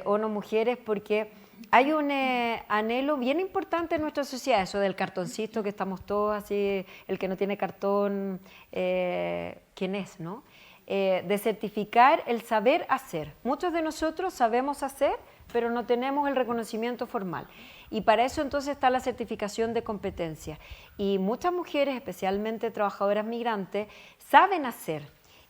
ONU Mujeres, porque hay un anhelo bien importante en nuestra sociedad, eso del cartoncito, que estamos todos así, el que no tiene cartón, ¿quién es, no? De certificar el saber hacer. Muchos de nosotros sabemos hacer, pero no tenemos el reconocimiento formal. Y para eso entonces está la certificación de competencia. Y muchas mujeres, especialmente trabajadoras migrantes, saben hacer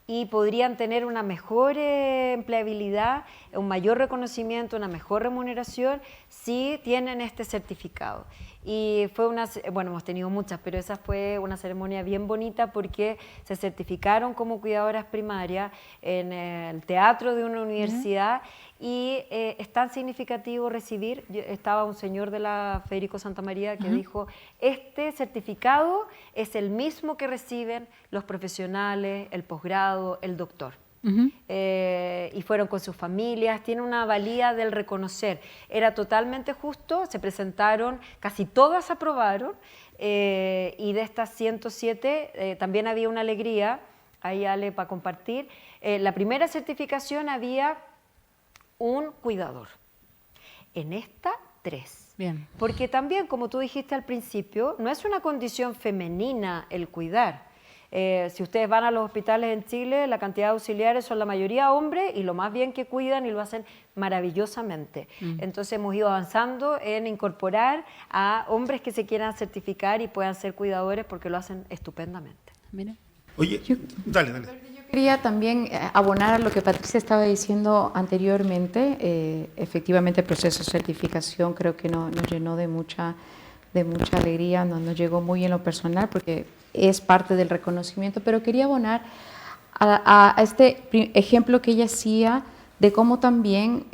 y podrían tener una mejor empleabilidad, un mayor reconocimiento, una mejor remuneración si tienen este certificado. Y fue bueno, hemos tenido muchas, pero esa fue una ceremonia bien bonita porque se certificaron como cuidadoras primarias en el teatro de una universidad. Y es tan significativo recibir, estaba un señor de la Federico Santa María que dijo, este certificado es el mismo que reciben los profesionales, el posgrado, el doctor. Y fueron con sus familias, tiene una valía del reconocer. Era totalmente justo, se presentaron, casi todas aprobaron, y de estas 107 también había una alegría, ahí Ale para compartir. La primera certificación había un cuidador. En esta, 3. Bien. Porque también, como tú dijiste al principio, no es una condición femenina el cuidar. Si ustedes van a los hospitales en Chile, la cantidad de auxiliares son la mayoría hombres y lo más bien que cuidan y lo hacen maravillosamente. Entonces hemos ido avanzando en incorporar a hombres que se quieran certificar y puedan ser cuidadores porque lo hacen estupendamente. Mira. Oye, dale. Quería también abonar a lo que Patricia estaba diciendo anteriormente. Efectivamente, el proceso de certificación creo que nos llenó de mucha alegría, nos llegó muy en lo personal porque es parte del reconocimiento, pero quería abonar a este ejemplo que ella hacía de cómo también,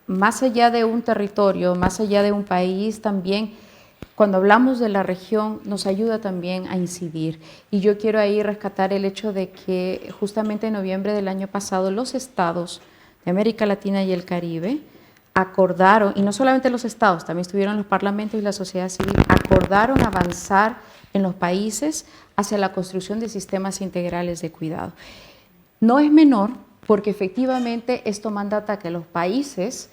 más allá de un territorio, más allá de un país, también cuando hablamos de la región nos ayuda también a incidir. Y yo quiero ahí rescatar el hecho de que justamente en noviembre del año pasado los estados de América Latina y el Caribe acordaron, y no solamente los estados, también estuvieron los parlamentos y la sociedad civil, acordaron avanzar en los países hacia la construcción de sistemas integrales de cuidado. No es menor porque efectivamente esto mandata que los países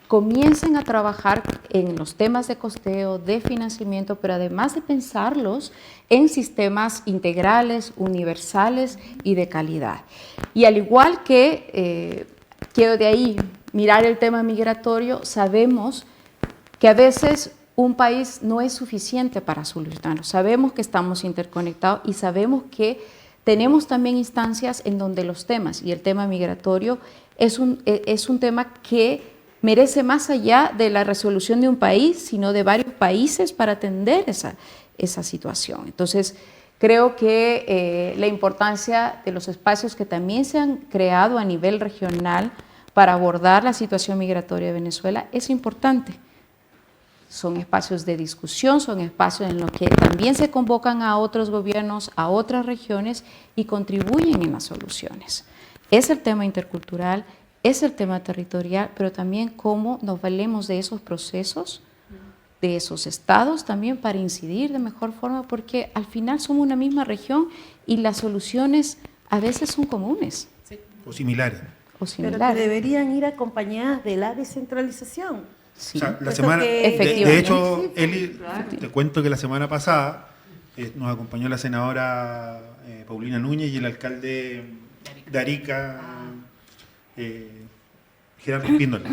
comiencen a trabajar en los temas de costeo, de financiamiento, pero además de pensarlos en sistemas integrales, universales y de calidad. Y al igual que, quiero de ahí mirar el tema migratorio, sabemos que a veces un país no es suficiente para solucionarlo. Sabemos que estamos interconectados y sabemos que tenemos también instancias en donde los temas, y el tema migratorio es un tema que merece más allá de la resolución de un país, sino de varios países para atender esa situación. Entonces, creo que la importancia de los espacios que también se han creado a nivel regional para abordar la situación migratoria de Venezuela es importante. Son espacios de discusión, son espacios en los que también se convocan a otros gobiernos, a otras regiones y contribuyen en las soluciones. Es el tema intercultural, es el tema territorial, pero también cómo nos valemos de esos procesos de esos estados también para incidir de mejor forma, porque al final somos una misma región y las soluciones a veces son comunes. O similares. Pero que deberían ir acompañadas de la descentralización. Sí. O sea, la semana, de hecho, Eli, te cuento que la semana pasada nos acompañó la senadora Paulina Núñez y el alcalde de Arica, Gerardo Espíndola.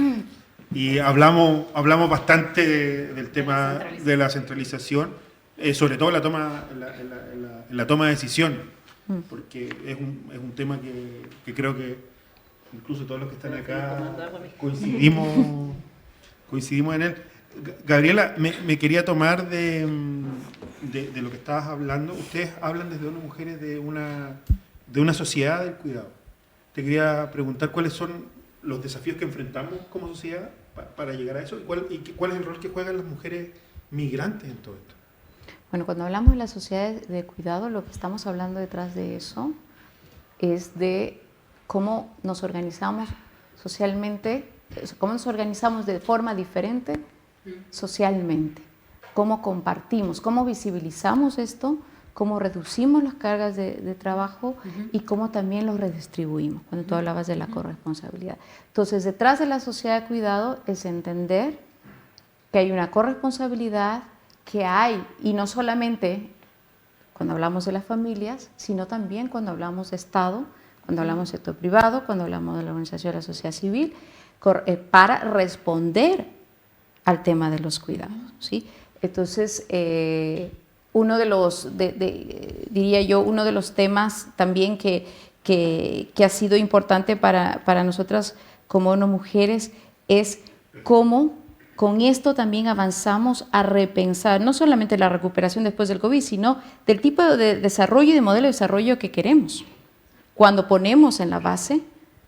Y hablamos bastante del tema de la centralización, sobre todo en la toma de decisiones, porque es un tema que creo que incluso todos los que están acá coincidimos en él. Gabriela, me quería tomar de lo que estabas hablando. Ustedes hablan desde unas mujeres de una sociedad del cuidado. Te quería preguntar cuáles son los desafíos que enfrentamos como sociedad para llegar a eso, y cuál es el rol que juegan las mujeres migrantes en todo esto. Bueno, cuando hablamos de la sociedad de cuidado, lo que estamos hablando detrás de eso es de cómo nos organizamos socialmente, cómo nos organizamos de forma diferente socialmente, cómo compartimos, cómo visibilizamos esto, cómo reducimos las cargas de trabajo y cómo también los redistribuimos, cuando tú hablabas de la corresponsabilidad. Entonces, detrás de la sociedad de cuidado es entender que hay una corresponsabilidad, que hay, y no solamente cuando hablamos de las familias, sino también cuando hablamos de Estado, cuando hablamos del sector privado, cuando hablamos de la organización de la sociedad civil, para responder al tema de los cuidados, ¿sí? Entonces, uno de los, diría yo, uno de los temas también que ha sido importante para nosotras como no mujeres es cómo con esto también avanzamos a repensar no solamente la recuperación después del COVID, sino del tipo de desarrollo y de modelo de desarrollo que queremos. Cuando ponemos en la base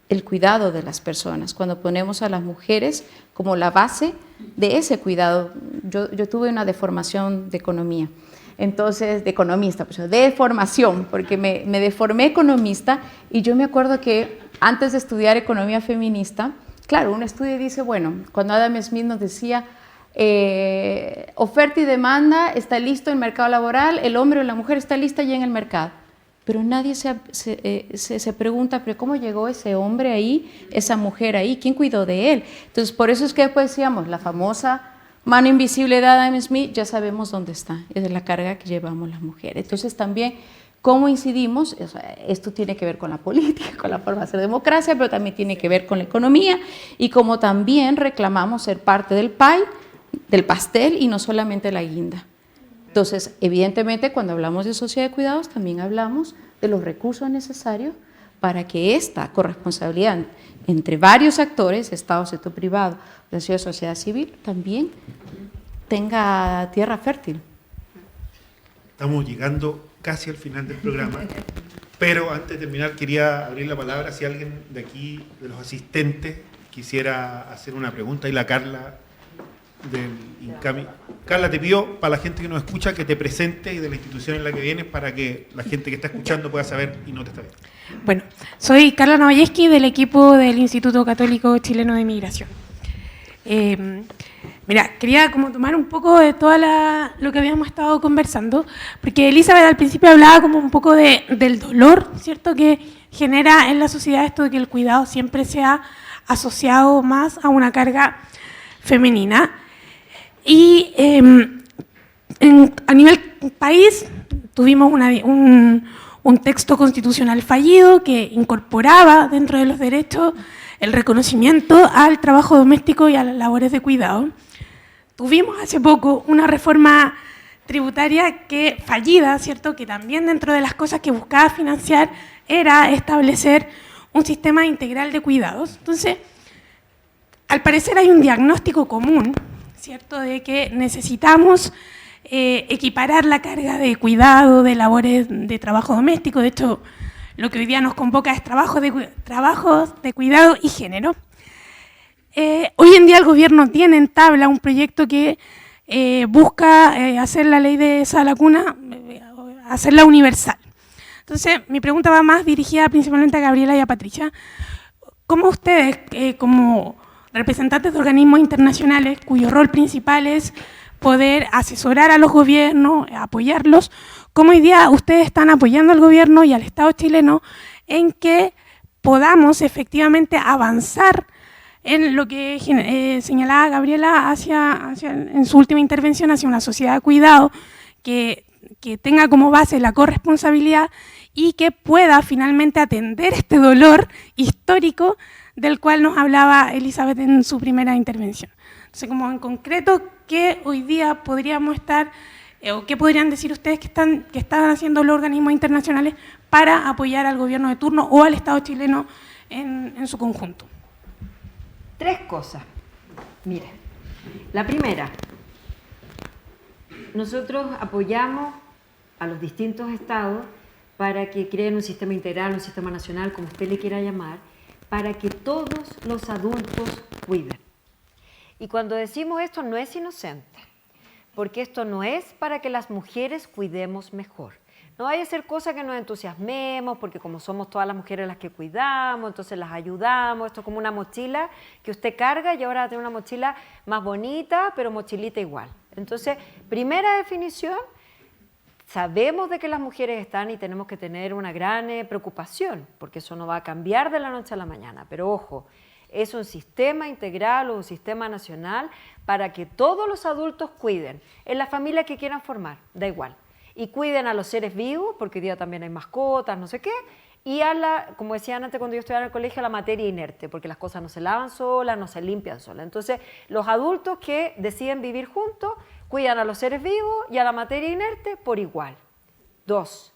el cuidado de las personas, cuando ponemos a las mujeres como la base de ese cuidado. Yo tuve una deformación de economía, entonces, de economista, pues, de formación, porque me deformé economista, y yo me acuerdo que antes de estudiar economía feminista, claro, uno estudia y dice, bueno, cuando Adam Smith nos decía, oferta y demanda, está listo el mercado laboral, el hombre o la mujer está lista ya en el mercado. Pero nadie se pregunta, ¿pero cómo llegó ese hombre ahí, esa mujer ahí? ¿Quién cuidó de él? Entonces, por eso es que después decíamos, la famosa mano invisible de Adam Smith, ya sabemos dónde está, es la carga que llevamos las mujeres. Entonces, también, ¿cómo incidimos? O sea, esto tiene que ver con la política, con la forma de hacer democracia, pero también tiene que ver con la economía, y cómo también reclamamos ser parte del pie, del pastel, y no solamente la guinda. Entonces, evidentemente, cuando hablamos de sociedad de cuidados, también hablamos de los recursos necesarios para que esta corresponsabilidad entre varios actores, Estado, sector privado, sociedad civil, también tenga tierra fértil. Estamos llegando casi al final del programa, pero antes de terminar quería abrir la palabra si alguien de aquí, de los asistentes, quisiera hacer una pregunta. Y la Carla del INCAMI. Carla, te pido, para la gente que nos escucha, que te presentes y de la institución en la que vienes, para que la gente que está escuchando pueda saber y no te está viendo. Bueno, soy Carla Novayeski, del equipo del Instituto Católico Chileno de Migración. Mira, quería como tomar un poco de todo lo que habíamos estado conversando, porque Elizabeth al principio hablaba como un poco del dolor, ¿cierto?, que genera en la sociedad esto de que el cuidado siempre se ha asociado más a una carga femenina. Y a nivel país tuvimos un texto constitucional fallido que incorporaba dentro de los derechos el reconocimiento al trabajo doméstico y a las labores de cuidado. Tuvimos hace poco una reforma tributaria que fallida, ¿cierto?, que también dentro de las cosas que buscaba financiar era establecer un sistema integral de cuidados. Entonces, al parecer hay un diagnóstico común, ¿cierto?, de que necesitamos equiparar la carga de cuidado, de labores de trabajo doméstico. De hecho, lo que hoy día nos convoca es trabajos de cuidado y género. Hoy en día el gobierno tiene en tabla un proyecto que busca hacer la ley de esa lacuna, hacerla universal. Entonces, mi pregunta va más dirigida principalmente a Gabriela y a Patricia. ¿Cómo ustedes, como representantes de organismos internacionales, cuyo rol principal es poder asesorar a los gobiernos, apoyarlos, cómo hoy día ustedes están apoyando al gobierno y al Estado chileno en que podamos efectivamente avanzar en lo que señalaba Gabriela en su última intervención, hacia una sociedad de cuidado que tenga como base la corresponsabilidad y que pueda finalmente atender este dolor histórico del cual nos hablaba Elizabeth en su primera intervención. Entonces, como en concreto, ¿qué hoy día podríamos estar, o qué podrían decir ustedes que están haciendo los organismos internacionales para apoyar al gobierno de turno o al Estado chileno en su conjunto? 3 cosas. Mire, la primera, nosotros apoyamos a los distintos estados para que creen un sistema integral, un sistema nacional, como usted le quiera llamar, para que todos los adultos cuiden. Y cuando decimos esto no es inocente, porque esto no es para que las mujeres cuidemos mejor. No vaya a ser cosa que nos entusiasmemos, porque como somos todas las mujeres las que cuidamos, entonces las ayudamos. Esto es como una mochila que usted carga y ahora tiene una mochila más bonita, pero mochilita igual. Entonces, primera definición, sabemos de que las mujeres están y tenemos que tener una gran preocupación, porque eso no va a cambiar de la noche a la mañana. Pero ojo, es un sistema integral o un sistema nacional para que todos los adultos cuiden, en la familia que quieran formar, da igual. Y cuiden a los seres vivos, porque hoy día también hay mascotas, no sé qué, y como decían antes cuando yo estudiaba en el colegio, a la materia inerte, porque las cosas no se lavan solas, no se limpian solas. Entonces, los adultos que deciden vivir juntos, cuidan a los seres vivos y a la materia inerte por igual. 2,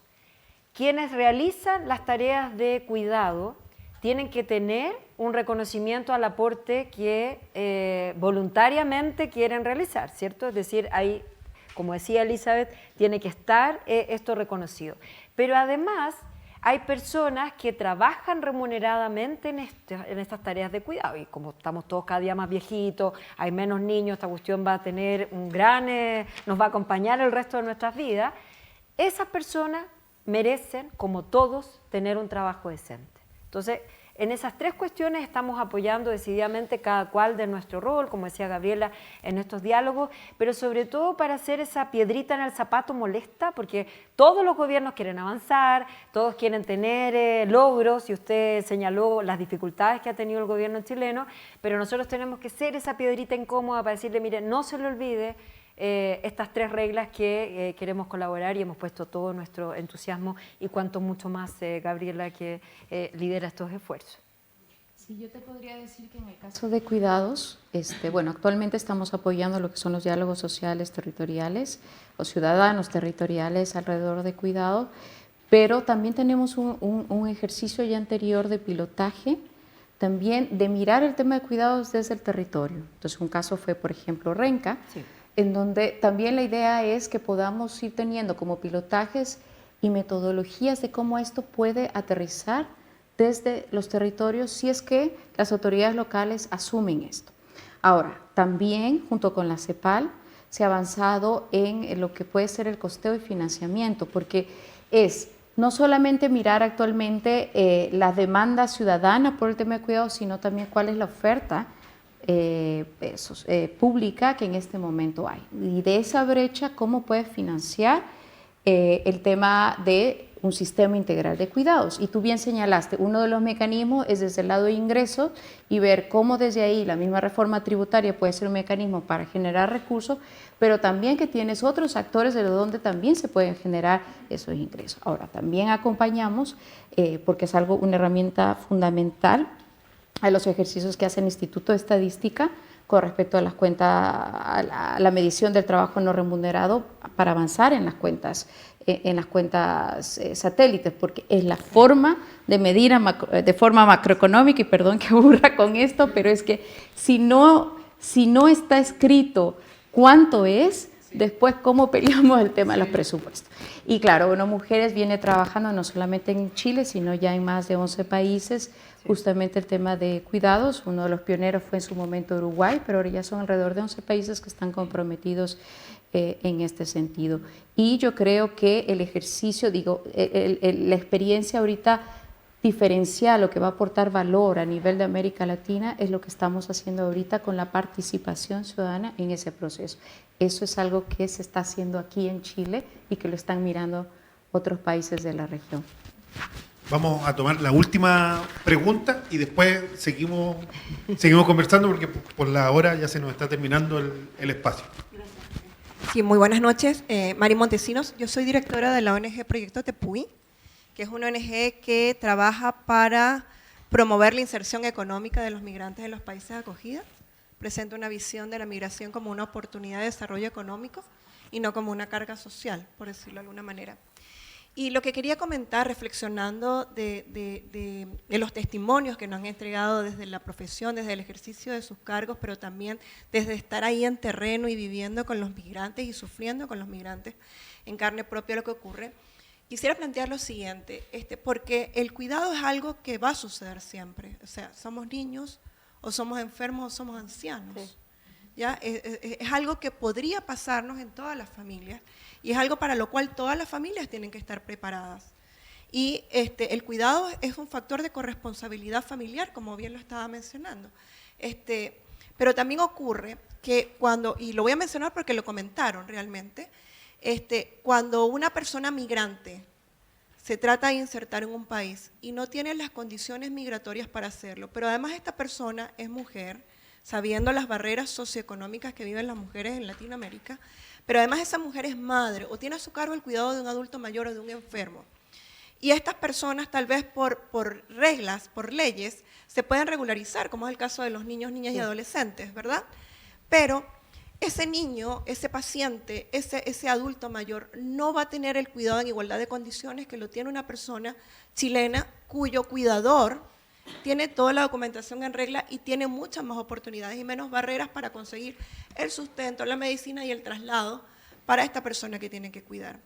quienes realizan las tareas de cuidado tienen que tener un reconocimiento al aporte que voluntariamente quieren realizar, ¿cierto? Es decir, hay, como decía Elizabeth, tiene que estar esto reconocido. Pero además hay personas que trabajan remuneradamente en estas tareas de cuidado, y como estamos todos cada día más viejitos, hay menos niños, esta cuestión va a tener nos va a acompañar el resto de nuestras vidas. Esas personas merecen, como todos, tener un trabajo decente. Entonces, en esas 3 cuestiones estamos apoyando decididamente cada cual de nuestro rol, como decía Gabriela, en estos diálogos, pero sobre todo para hacer esa piedrita en el zapato molesta, porque todos los gobiernos quieren avanzar, todos quieren tener logros, y usted señaló las dificultades que ha tenido el gobierno chileno, pero nosotros tenemos que ser esa piedrita incómoda para decirle, mire, no se le olvide estas 3 reglas que queremos colaborar, y hemos puesto todo nuestro entusiasmo y cuanto mucho más Gabriela, que lidera estos esfuerzos. Sí, yo te podría decir que en el caso de cuidados, bueno, actualmente estamos apoyando lo que son los diálogos sociales territoriales o ciudadanos territoriales alrededor de cuidado, pero también tenemos un ejercicio ya anterior de pilotaje, también de mirar el tema de cuidados desde el territorio. Entonces, un caso fue, por ejemplo, Renca, sí, en donde también la idea es que podamos ir teniendo como pilotajes y metodologías de cómo esto puede aterrizar desde los territorios si es que las autoridades locales asumen esto. Ahora, también junto con la CEPAL se ha avanzado en lo que puede ser el costeo y financiamiento, porque es no solamente mirar actualmente la demanda ciudadana por el tema de cuidado, sino también cuál es la oferta pública que en este momento hay. Y de esa brecha, ¿cómo puede financiar el tema de un sistema integral de cuidados? Y tú bien señalaste, uno de los mecanismos es desde el lado de ingresos y ver cómo desde ahí la misma reforma tributaria puede ser un mecanismo para generar recursos, pero también que tienes otros actores de donde también se pueden generar esos ingresos. Ahora, también acompañamos, porque es una herramienta fundamental, a los ejercicios que hace el Instituto de Estadística con respecto a las cuentas, a la medición del trabajo no remunerado para avanzar en las cuentas satélites, porque es la forma de medir de forma macroeconómica, y perdón que aburra con esto, pero es que si no está escrito cuánto es, después cómo peleamos el tema de los presupuestos. Y claro, bueno, Mujeres viene trabajando no solamente en Chile, sino ya en más de 11 países, justamente el tema de cuidados. Uno de los pioneros fue en su momento Uruguay, pero ahora ya son alrededor de 11 países que están comprometidos en este sentido. Y yo creo que el ejercicio, la experiencia ahorita diferencial, lo que va a aportar valor a nivel de América Latina es lo que estamos haciendo ahorita con la participación ciudadana en ese proceso. Eso es algo que se está haciendo aquí en Chile y que lo están mirando otros países de la región. Vamos a tomar la última pregunta y después seguimos conversando porque por la hora ya se nos está terminando el espacio. Sí, muy buenas noches. Mari Montesinos, yo soy directora de la ONG Proyecto Tepuy, que es una ONG que trabaja para promover la inserción económica de los migrantes en los países de acogida. Presenta una visión de la migración como una oportunidad de desarrollo económico y no como una carga social, por decirlo de alguna manera. Y lo que quería comentar, reflexionando de los testimonios que nos han entregado desde la profesión, desde el ejercicio de sus cargos, pero también desde estar ahí en terreno y viviendo con los migrantes y sufriendo con los migrantes en carne propia lo que ocurre, quisiera plantear lo siguiente, porque el cuidado es algo que va a suceder siempre. O sea, somos niños, o somos enfermos, o somos ancianos. Sí. ¿Ya? Es algo que podría pasarnos en todas las familias y es algo para lo cual todas las familias tienen que estar preparadas. Y el cuidado es un factor de corresponsabilidad familiar, como bien lo estaba mencionando. Pero también ocurre que cuando, y lo voy a mencionar porque lo comentaron realmente, cuando una persona migrante se trata de insertar en un país y no tiene las condiciones migratorias para hacerlo, pero además esta persona es mujer, sabiendo las barreras socioeconómicas que viven las mujeres en Latinoamérica, pero además esa mujer es madre o tiene a su cargo el cuidado de un adulto mayor o de un enfermo. Y estas personas tal vez por reglas, por leyes, se pueden regularizar, como es el caso de los niños, niñas y adolescentes, ¿verdad? Pero ese niño, ese paciente, ese adulto mayor no va a tener el cuidado en igualdad de condiciones que lo tiene una persona chilena cuyo cuidador tiene toda la documentación en regla y tiene muchas más oportunidades y menos barreras para conseguir el sustento, la medicina y el traslado para esta persona que tiene que cuidar.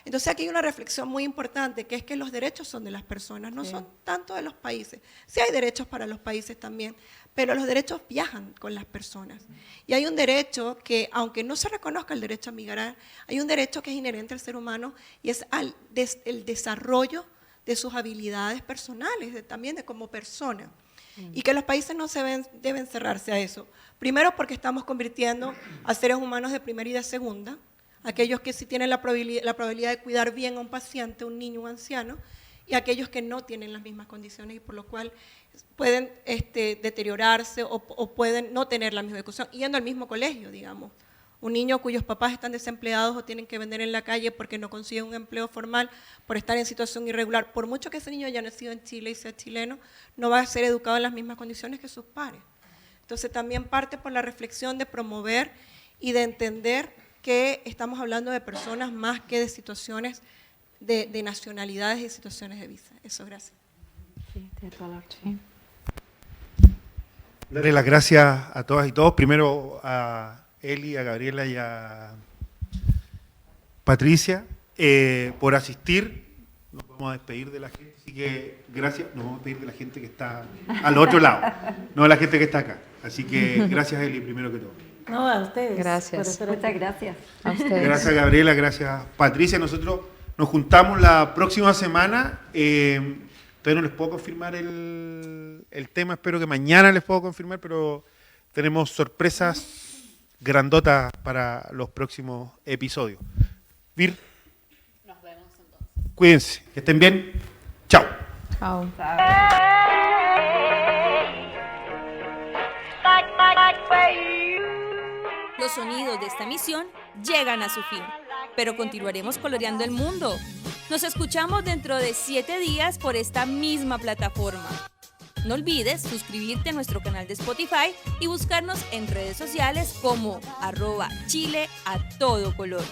Entonces aquí hay una reflexión muy importante, que es que los derechos son de las personas, no son tanto de los países. Sí hay derechos para los países también, pero los derechos viajan con las personas. Y hay un derecho que, aunque no se reconozca el derecho a migrar, hay un derecho que es inherente al ser humano y es el desarrollo de sus habilidades personales, también de como persona. Y que los países no deben cerrarse a eso. Primero porque estamos convirtiendo a seres humanos de primera y de segunda, aquellos que sí tienen la probabilidad de cuidar bien a un paciente, un niño, un anciano, y aquellos que no tienen las mismas condiciones y por lo cual pueden deteriorarse o pueden no tener la misma educación, yendo al mismo colegio, digamos. Un niño cuyos papás están desempleados o tienen que vender en la calle porque no consiguen un empleo formal, por estar en situación irregular, por mucho que ese niño haya nacido en Chile y sea chileno, no va a ser educado en las mismas condiciones que sus pares. Entonces también parte por la reflexión de promover y de entender que estamos hablando de personas más que de situaciones de nacionalidades y situaciones de visa. Eso, gracias. Sí, tiene toda la razón. Darle las gracias a todas y todos. Primero a Eli, a Gabriela y a Patricia por asistir. Nos vamos a despedir de la gente, así que gracias. Nos vamos a despedir de la gente que está al otro lado, no de la gente que está acá. Así que gracias, Eli, primero que todo. No, a ustedes. Gracias. Muchas gracias. A ustedes. Gracias, Gabriela, gracias, Patricia. Nosotros nos juntamos la próxima semana. Todavía no les puedo confirmar el tema, espero que mañana les puedo confirmar, pero tenemos sorpresas grandotas para los próximos episodios. Vir, nos vemos entonces. Cuídense, que estén bien. Chao. Chao. Los sonidos de esta misión llegan a su fin, pero continuaremos coloreando el mundo. Nos escuchamos dentro de 7 días por esta misma plataforma. No olvides suscribirte a nuestro canal de Spotify y buscarnos en redes sociales como @Chile a todo color.